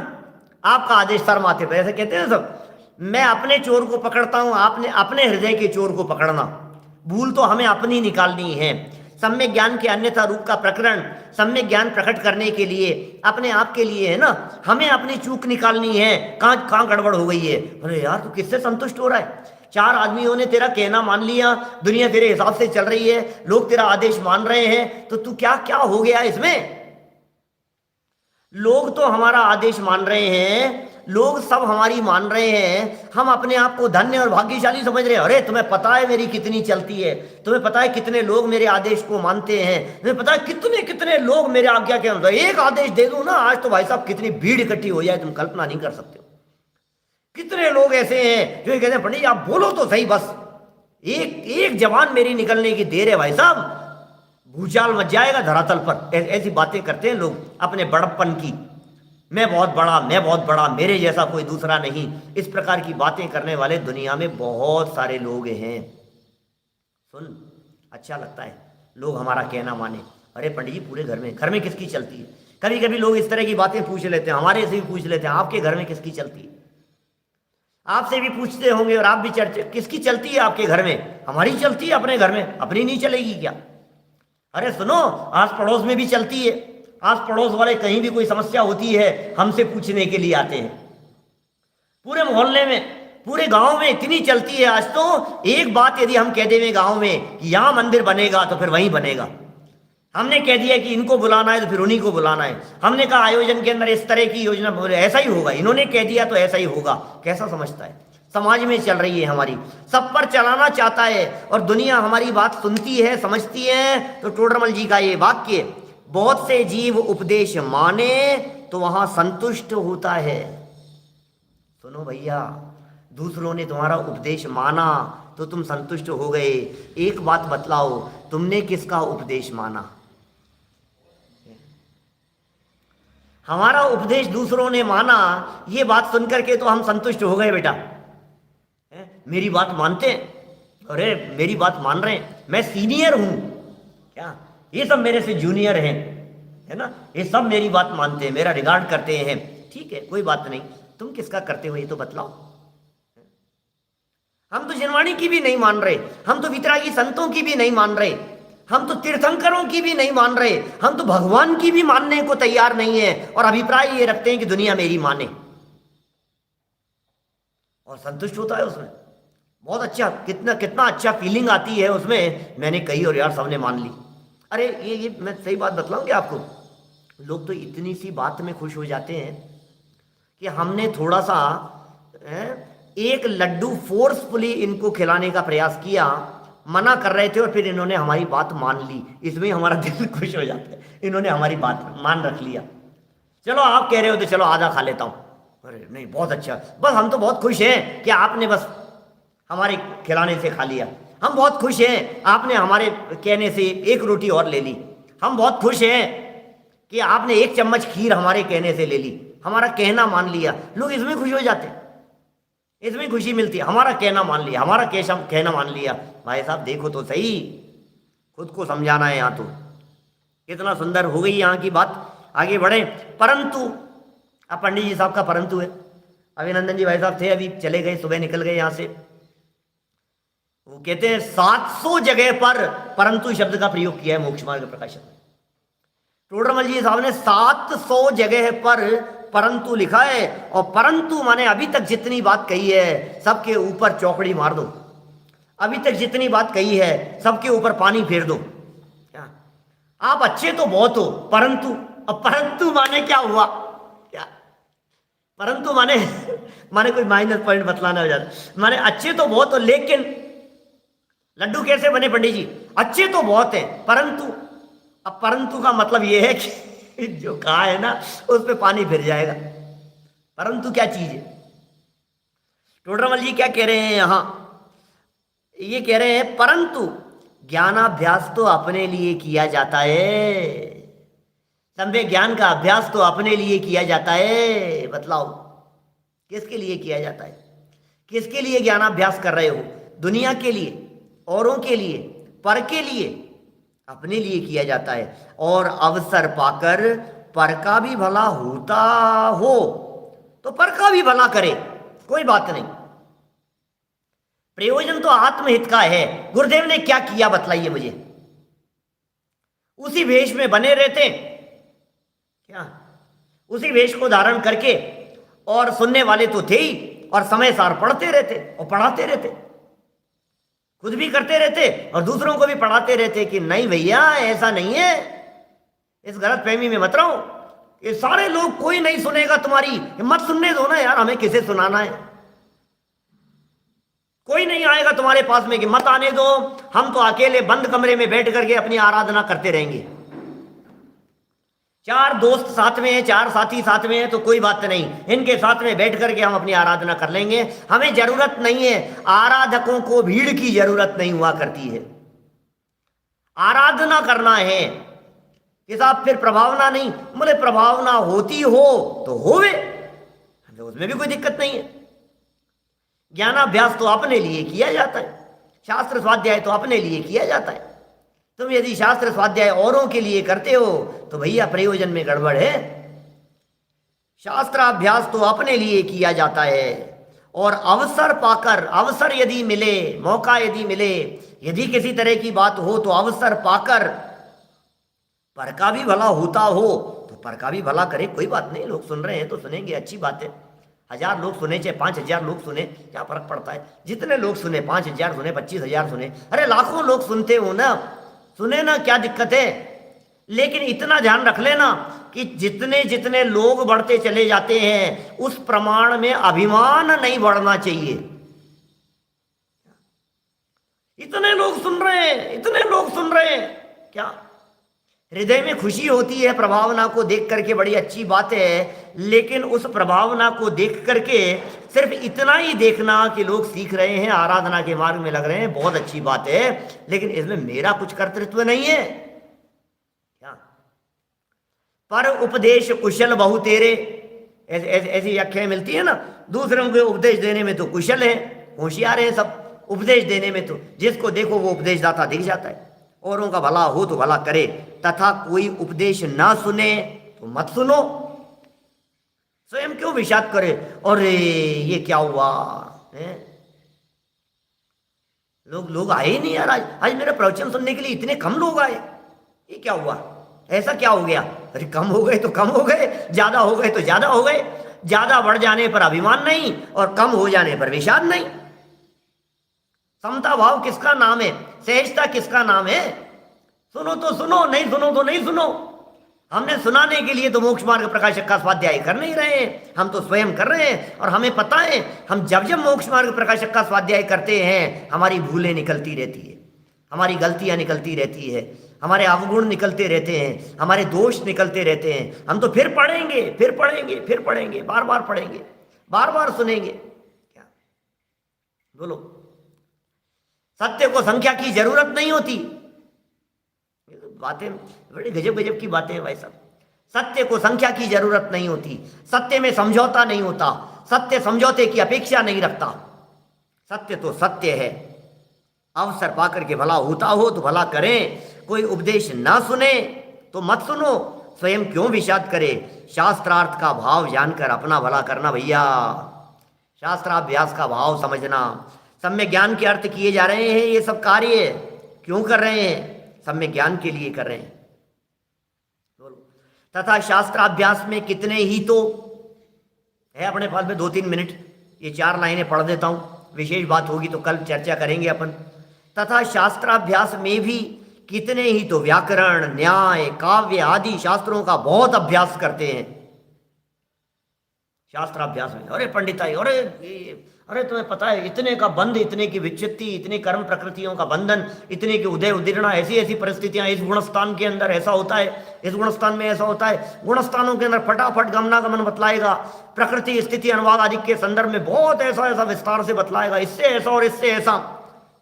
आपका आदेश सर माथे पर, ऐसे कहते हैं सब। मैं अपने चोर को पकड़ता हूं, आपने अपने हृदय के चोर को पकड़ना। भूल तो हमें अपनी निकालनी है। सम्यक ज्ञान के अन्यथा रूप का प्रकरण सम्यक ज्ञान प्रकट करने के लिए, अपने आप के लिए है ना। हमें अपनी चूक निकालनी है, कहाँ गड़बड़ हो गई है। अरे यार तू किससे संतुष्ट हो रहा है? 4 आदमियों ने तेरा कहना मान लिया, दुनिया तेरे हिसाब से चल रही है, लोग तेरा आदेश मान रहे हैं, तो तू क्या क्या हो गया इसमें? लोग तो हमारा आदेश मान रहे हैं, लोग सब हमारी मान रहे हैं, हम अपने आप को धन्य और भाग्यशाली समझ रहे हैं। अरे तुम्हें पता है मेरी कितनी चलती है, तुम्हें पता है कितने लोग मेरे आदेश को मानते हैं, तुम्हें पता है कितने कितने लोग मेरे आज्ञा के अनुसार, एक आदेश दे दूं ना आज तो भाई साहब कितनी भीड़ इकट्ठी हो जाए, तुम कल्पना नहीं कर सकते हो। कितने लोग ऐसे हैं जो ये कहते हैं पंडित जी आप बोलो तो सही, बस एक एक जवान मेरी निकलने की देर है भाई साहब, भूचाल मच जाएगा धरातल पर। ऐसी बातें करते हैं लोग अपने बड़प्पन की, मैं बहुत बड़ा, मैं बहुत बड़ा, मेरे जैसा कोई दूसरा नहीं। इस प्रकार की बातें करने वाले दुनिया में बहुत सारे लोग हैं। सुन, अच्छा लगता है लोग हमारा कहना माने। अरे पंडित जी पूरे घर में किसकी चलती है? कभी कभी लोग इस तरह की बातें पूछ लेते हैं, हमारे से भी पूछ लेते हैं, आपके घर में किसकी चलती है? आपसे भी पूछते होंगे और आप भी चर्चा, किसकी चलती है आपके घर में? हमारी चलती है अपने घर में, अपनी नहीं चलेगी क्या? अरे सुनो, आस पड़ोस में भी चलती है। आस पड़ोस वाले कहीं भी कोई समस्या होती है हमसे पूछने के लिए आते हैं। पूरे मोहल्ले में, पूरे गांव में इतनी चलती है आज तो, एक बात यदि हम कह देंगे गांव में कि यहां मंदिर बनेगा तो फिर वहीं बनेगा। हमने कह दिया कि इनको बुलाना है तो फिर उन्हीं को बुलाना है। हमने कहा आयोजन के अंदर इस तरह की योजना, ऐसा ही होगा, इन्होंने कह दिया तो ऐसा ही होगा। कैसा समझता है? समाज में चल रही है हमारी, सब पर चलाना चाहता है और दुनिया हमारी बात सुनती है, समझती है। तो टोडरमल जी का ये वाक्य, बहुत से जीव उपदेश माने तो वहां संतुष्ट होता है। सुनो भैया, दूसरों ने तुम्हारा उपदेश माना तो तुम संतुष्ट हो गए। एक बात बतलाओ, तुमने किसका उपदेश माना? हमारा उपदेश दूसरों ने माना, ये बात सुनकर के तो हम संतुष्ट हो गए बेटा। मेरी बात मानते हैं, अरे मेरी बात मान रहे हैं, मैं सीनियर हूं क्या, ये सब मेरे से जूनियर हैं, है ना, ये सब मेरी बात मानते हैं, मेरा रिगार्ड करते हैं। ठीक है, कोई बात नहीं, तुम किसका करते हो ये तो बतलाओ। हम तो जिनवाणी की भी नहीं मान रहे, हम तो वितरागी संतों की भी नहीं मान रहे, हम तो तीर्थंकरों की भी नहीं मान रहे, हम तो भगवान की भी मानने को तैयार नहीं है और अभिप्राय ये रखते हैं कि दुनिया मेरी माने और संतुष्ट होता है उसमें। बहुत अच्छा, कितना कितना अच्छा फीलिंग आती है उसमें। मैंने कही और यार सबने मान ली। अरे ये मैं सही बात बतलाऊं क्या आपको, लोग तो इतनी सी बात में खुश हो जाते हैं कि हमने थोड़ा सा एक लड्डू फोर्सफुली इनको खिलाने का प्रयास किया, मना कर रहे थे और फिर इन्होंने हमारी बात मान ली, इसमें हमारा दिल खुश हो जाता है, इन्होंने हमारी बात मान रख लिया। चलो आप कह रहे हो तो चलो आधा खा लेता हूँ। अरे नहीं, बहुत अच्छा, बस हम तो बहुत खुश हैं कि आपने बस हमारे खिलाने से खा लिया। हम बहुत खुश हैं आपने हमारे कहने से एक रोटी और ले ली। हम बहुत खुश हैं कि आपने एक चम्मच खीर हमारे कहने से ले ली, हमारा कहना मान लिया। लोग इसमें खुश हो जाते हैं, इसमें खुशी मिलती है, हमारा कहना मान लिया, हमारा कहना मान लिया। भाई साहब देखो तो सही, खुद को समझाना है यहाँ तो। कितना सुंदर हो गई यहाँ की बात, आगे बढ़े। परंतु, अब पंडित जी साहब का परंतु है। अभिनंदन जी भाई साहब थे, अभी चले गए, सुबह निकल गए यहाँ से। वो कहते हैं 700 जगह पर परंतु शब्द का प्रयोग किया है मोक्ष मार्ग प्रकाशन में। टोडरमल जी साहब ने 700 जगह पर परंतु लिखा है, और परंतु माने अभी तक जितनी बात कही है सबके ऊपर चौकड़ी मार दो, अभी तक जितनी बात कही है सबके ऊपर पानी फेर दो। क्या आप अच्छे तो बहुत हो, परंतु, अब परंतु माने क्या हुआ? क्या परंतु माने माने कोई माइनस पॉइंट बतलाना हो जाता, माने अच्छे तो बहुत हो, लेकिन लड्डू कैसे बने पंडित जी? अच्छे तो बहुत है परंतु, अब परंतु का मतलब यह है कि जो कहा है ना उस पे पानी फिर जाएगा। परंतु क्या चीज है? टोडरमल जी क्या कह रहे हैं यहां? ये कह रहे हैं परंतु ज्ञानाभ्यास तो अपने लिए किया जाता है, सम्यक ज्ञान का अभ्यास तो अपने लिए किया जाता है। बतलाओ किसके लिए किया जाता है? किसके लिए ज्ञानाभ्यास कर रहे हो? दुनिया के लिए, औरों के लिए, पर के लिए? अपने लिए किया जाता है। और अवसर पाकर पर का भी भला होता हो तो पर का भी भला करे, कोई बात नहीं, प्रयोजन तो आत्महित का है। गुरुदेव ने क्या किया बतलाइए मुझे? उसी वेश में बने रहते क्या, उसी वेश को धारण करके, और सुनने वाले तो थे ही, और समय सार पढ़ते रहते और पढ़ाते रहते, खुद भी करते रहते और दूसरों को भी पढ़ाते रहते कि नहीं भैया ऐसा नहीं है, इस गलत फहमी में मत रहो, ये सारे लोग, कोई नहीं सुनेगा तुम्हारी, मत सुनने दो ना यार, हमें किसे सुनाना है, कोई नहीं आएगा तुम्हारे पास में कि मत आने दो, हम तो अकेले बंद कमरे में बैठ करके अपनी आराधना करते रहेंगे। चार दोस्त साथ में हैं, चार साथी साथ में हैं तो कोई बात नहीं, इनके साथ में बैठ करके हम अपनी आराधना कर लेंगे। हमें जरूरत नहीं है, आराधकों को भीड़ की जरूरत नहीं हुआ करती है। आराधना करना है कि साहब फिर प्रभावना नहीं, बोले प्रभावना होती हो तो होवे, उसमें भी कोई दिक्कत नहीं है। ज्ञानाभ्यास तो अपने लिए किया जाता है, शास्त्र स्वाध्याय तो अपने लिए किया जाता है। तुम यदि शास्त्र स्वाध्याय औरों के लिए करते हो तो भैया प्रयोजन में गड़बड़ है। शास्त्राभ्यास तो अपने लिए किया जाता है, और अवसर पाकर, अवसर यदि मिले, मौका यदि मिले, यदि किसी तरह की बात हो तो अवसर पाकर पर का भी भला होता हो तो पर का भी भला करे, कोई बात नहीं। लोग सुन रहे हैं तो सुनेंगे, अच्छी बात है। 1000 लोग सुने चाहे 5000 लोग सुने, क्या फर्क पड़ता है? जितने लोग सुने, 5000 सुने, 25000 सुने, अरे लाखों लोग सुनते हो ना, सुने ना, क्या दिक्कत है? लेकिन इतना ध्यान रख लेना कि जितने जितने लोग बढ़ते चले जाते हैं उस प्रमाण में अभिमान नहीं बढ़ना चाहिए। इतने लोग सुन रहे हैं, इतने लोग सुन रहे हैं, क्या हृदय में खुशी होती है प्रभावना को देख करके, बड़ी अच्छी बात है। लेकिन उस प्रभावना को देख करके सिर्फ इतना ही देखना कि लोग सीख रहे हैं, आराधना के मार्ग में लग रहे हैं, बहुत अच्छी बात है, लेकिन इसमें मेरा कुछ कर्तृत्व नहीं है क्या? पर उपदेश कुशल बहु तेरे, ऐसी व्याख्याएं मिलती है ना। दूसरों को उपदेश देने में तो कुशल है, होशियार है सब, उपदेश देने में तो जिसको देखो वो उपदेशदाता दिख जाता है। औरों का भला हो तो भला करे, तथा कोई उपदेश ना सुने तो मत सुनो। स्वयं क्यों विषाद करे, और ये क्या हुआ है? लोग आए ही नहीं यार, आज मेरे प्रवचन सुनने के लिए इतने कम लोग आए, ये क्या हुआ? ऐसा क्या हो गया? अरे कम हो गए तो कम हो गए, ज्यादा हो गए तो ज्यादा हो गए। ज्यादा बढ़ जाने पर अभिमान नहीं, और कम हो जाने पर विषाद नहीं। समता भाव किसका नाम है? सहजता किसका नाम है? सुनो तो सुनो, नहीं सुनो तो नहीं सुनो। हमने सुनाने के लिए तो मोक्ष मार्ग प्रकाशक का स्वाध्याय कर नहीं रहे हैं, हम तो स्वयं कर रहे हैं। और हमें पता है, हम जब जब मोक्ष मार्ग प्रकाशक का स्वाध्याय करते हैं हमारी भूलें निकलती रहती है, हमारी गलतियां निकलती रहती है, हमारे अवगुण निकलते रहते हैं, हमारे दोष निकलते रहते हैं। हम तो फिर पढ़ेंगे, फिर पढ़ेंगे, फिर पढ़ेंगे, बार बार पढ़ेंगे, बार बार सुनेंगे। क्या बोलो? सत्य को संख्या की जरूरत नहीं होती। बातें बड़ी गजब गजब की बातें हैं भाई साहब। सत्य को संख्या की जरूरत नहीं होती, सत्य में समझौता नहीं होता, सत्य समझौते की अपेक्षा नहीं रखता। सत्य तो सत्य है। अवसर पाकर के भला होता हो तो भला करें, कोई उपदेश ना सुने तो मत सुनो। स्वयं क्यों विषाद करे? शास्त्रार्थ का भाव जानकर अपना भला करना भैया, शास्त्राभ्यास का भाव समझना। सम्यक ज्ञान के अर्थ किए जा रहे हैं, ये सब कार्य क्यों कर रहे हैं? सम्यक ज्ञान के लिए कर रहे हैं। तथा शास्त्राभ्यास में कितने ही तो है, अपने पास में 2-3 मिनट, ये 4 लाइनें पढ़ देता हूं, विशेष बात होगी तो कल चर्चा करेंगे अपन। तथा शास्त्राभ्यास में भी कितने ही तो व्याकरण, न्याय, काव्य आदि शास्त्रों का बहुत अभ्यास करते हैं। शास्त्राभ्यास में अरे पंडिताई, अरे तुम्हें पता है इतने का बंध, इतने की विच्छित्ति, इतने कर्म प्रकृतियों का बंधन, इतने की उदय उदीर्णा, ऐसी ऐसी परिस्थितियां इस गुणस्थान के अंदर ऐसा होता है, इस गुणस्थान में ऐसा होता है। गुणस्थानों के अंदर फटाफट गमनागमन बतलाएगा, प्रकृति स्थिति अनुवाद आदि के संदर्भ में बहुत ऐसा ऐसा विस्तार से बतलाएगा, इससे ऐसा और इससे ऐसा।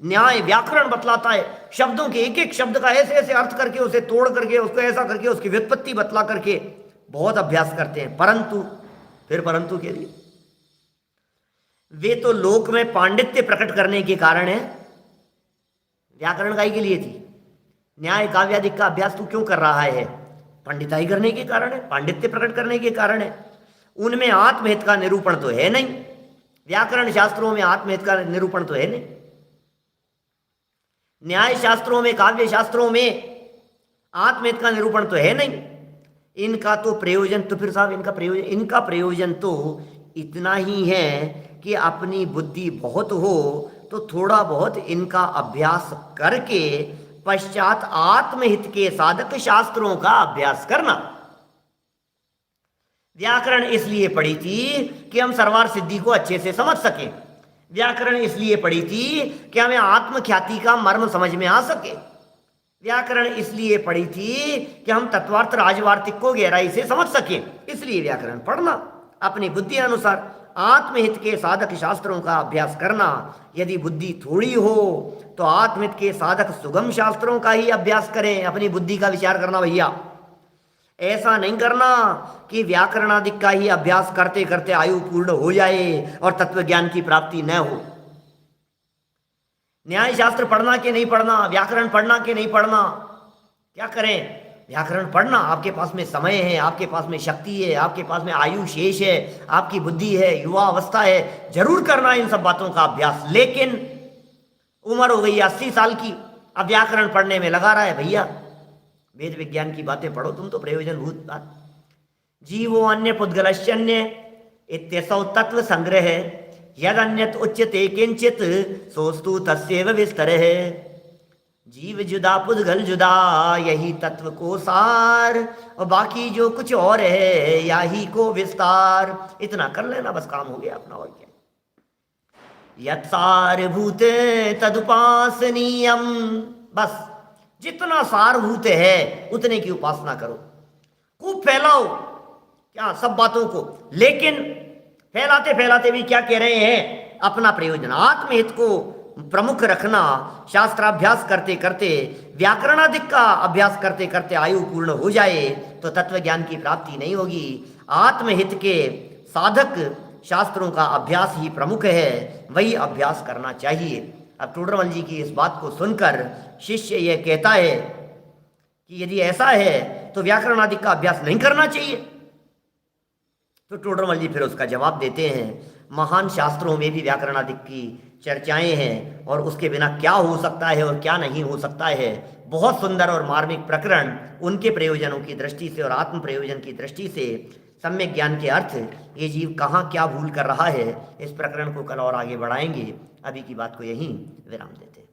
न्याय व्याकरण बतलाता है, शब्दों के एक एक शब्द का ऐसे ऐसे अर्थ करके, उसे तोड़ करके, उसको ऐसा करके, उसकी व्युत्पत्ति बतला करके बहुत अभ्यास करते हैं। परंतु फिर परंतु के लिए वे तो लोक में पांडित्य प्रकट करने के कारण है। व्याकरण गाई के लिए थी, न्याय काव्य आदि का अभ्यास तू क्यों कर रहा है? पंडिताई करने के कारण है, पांडित्य प्रकट करने के कारण है। उनमें आत्महित का निरूपण तो है नहीं, व्याकरण शास्त्रों में आत्महित का निरूपण तो है नहीं, न्याय शास्त्रों में, काव्य शास्त्रों में आत्महित का निरूपण तो है नहीं। इनका तो प्रयोजन, तो फिर साहब इनका प्रयोजन तो इतना ही है कि अपनी बुद्धि बहुत हो तो थोड़ा बहुत इनका अभ्यास करके पश्चात आत्महित के साधक शास्त्रों का अभ्यास करना। व्याकरण इसलिए पढ़ी थी कि हम सर्वार सिद्धि को अच्छे से समझ सकें, व्याकरण इसलिए पढ़ी थी कि हमें आत्मख्याति का मर्म समझ में आ सके, व्याकरण इसलिए पढ़ी थी कि हम तत्वार्थ राजवार्तिक को गहराई से समझ सकें, इसलिए व्याकरण पढ़ना। अपनी बुद्धि अनुसार आत्महित के साधक शास्त्रों का अभ्यास करना। यदि बुद्धि थोड़ी हो तो आत्महित के साधक सुगम शास्त्रों का ही अभ्यास करें। अपनी बुद्धि का विचार करना भैया, ऐसा नहीं करना कि व्याकरणादिक का ही अभ्यास करते करते आयु पूर्ण हो जाए और तत्व ज्ञान की प्राप्ति न हो। न्याय शास्त्र पढ़ना कि नहीं पढ़ना, व्याकरण पढ़ना कि नहीं पढ़ना, क्या करें? व्याकरण पढ़ना, आपके पास में समय है, आपके पास में शक्ति है, आपके पास में आयु शेष है, आपकी बुद्धि है, युवा अवस्था है, जरूर करना इन सब बातों का अभ्यास। लेकिन उम्र हो गई 80 साल की, अब व्याकरण पढ़ने में लगा रहा है। भैया वेद विज्ञान की बातें पढ़ो, तुम तो प्रयोजनभूत बात। जीवो अन्य पुद्गलश्चन्य इत्यसौ तत्व संग्रह यद अन्यत उच्यते किंचित सोस्तु तस्यैव विस्तरः। जीव जुदा पुद्गल जुदा, यही तत्व को सार, और बाकी जो कुछ और है यही को विस्तार। इतना कर लेना, बस काम हो गया अपना, और क्या। यत्सारभूत तदुपासनीयम, बस जितना सारभूत है उतने की उपासना करो। खूब फैलाओ क्या सब बातों को, लेकिन फैलाते फैलाते भी क्या कह रहे हैं? अपना प्रयोजन, आत्महित को प्रमुख रखना। शास्त्राभ्यास करते करते, व्याकरणादिक का अभ्यास करते करते आयु पूर्ण हो जाए तो तत्व ज्ञान की प्राप्ति नहीं होगी। आत्महित के साधक शास्त्रों का अभ्यास ही प्रमुख है, वही अभ्यास करना चाहिए। अब टोडरमल जी की इस बात को सुनकर शिष्य यह कहता है कि यदि ऐसा है तो व्याकरणादिक का अभ्यास नहीं करना चाहिए। तो टोडरमल जी फिर उसका जवाब देते हैं, महान शास्त्रों में भी व्याकरणादिक की चर्चाएं हैं, और उसके बिना क्या हो सकता है और क्या नहीं हो सकता है। बहुत सुंदर और मार्मिक प्रकरण, उनके प्रयोजनों की दृष्टि से और आत्म प्रयोजन की दृष्टि से सम्यक ज्ञान के अर्थ, ये जीव कहाँ क्या भूल कर रहा है, इस प्रकरण को कल और आगे बढ़ाएंगे। अभी की बात को यहीं विराम देते हैं।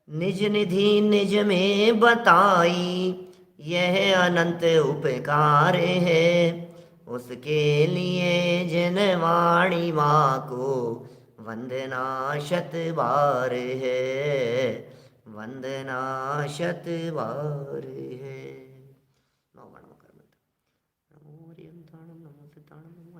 निज निधि निज में बताई, यह अनंत उपकार है, उसके लिए जिन वाणी माँ को वंदना शत बार है, वंदना शत बार है। नमो सिद्धाणम नमो सिद्धाणम नमो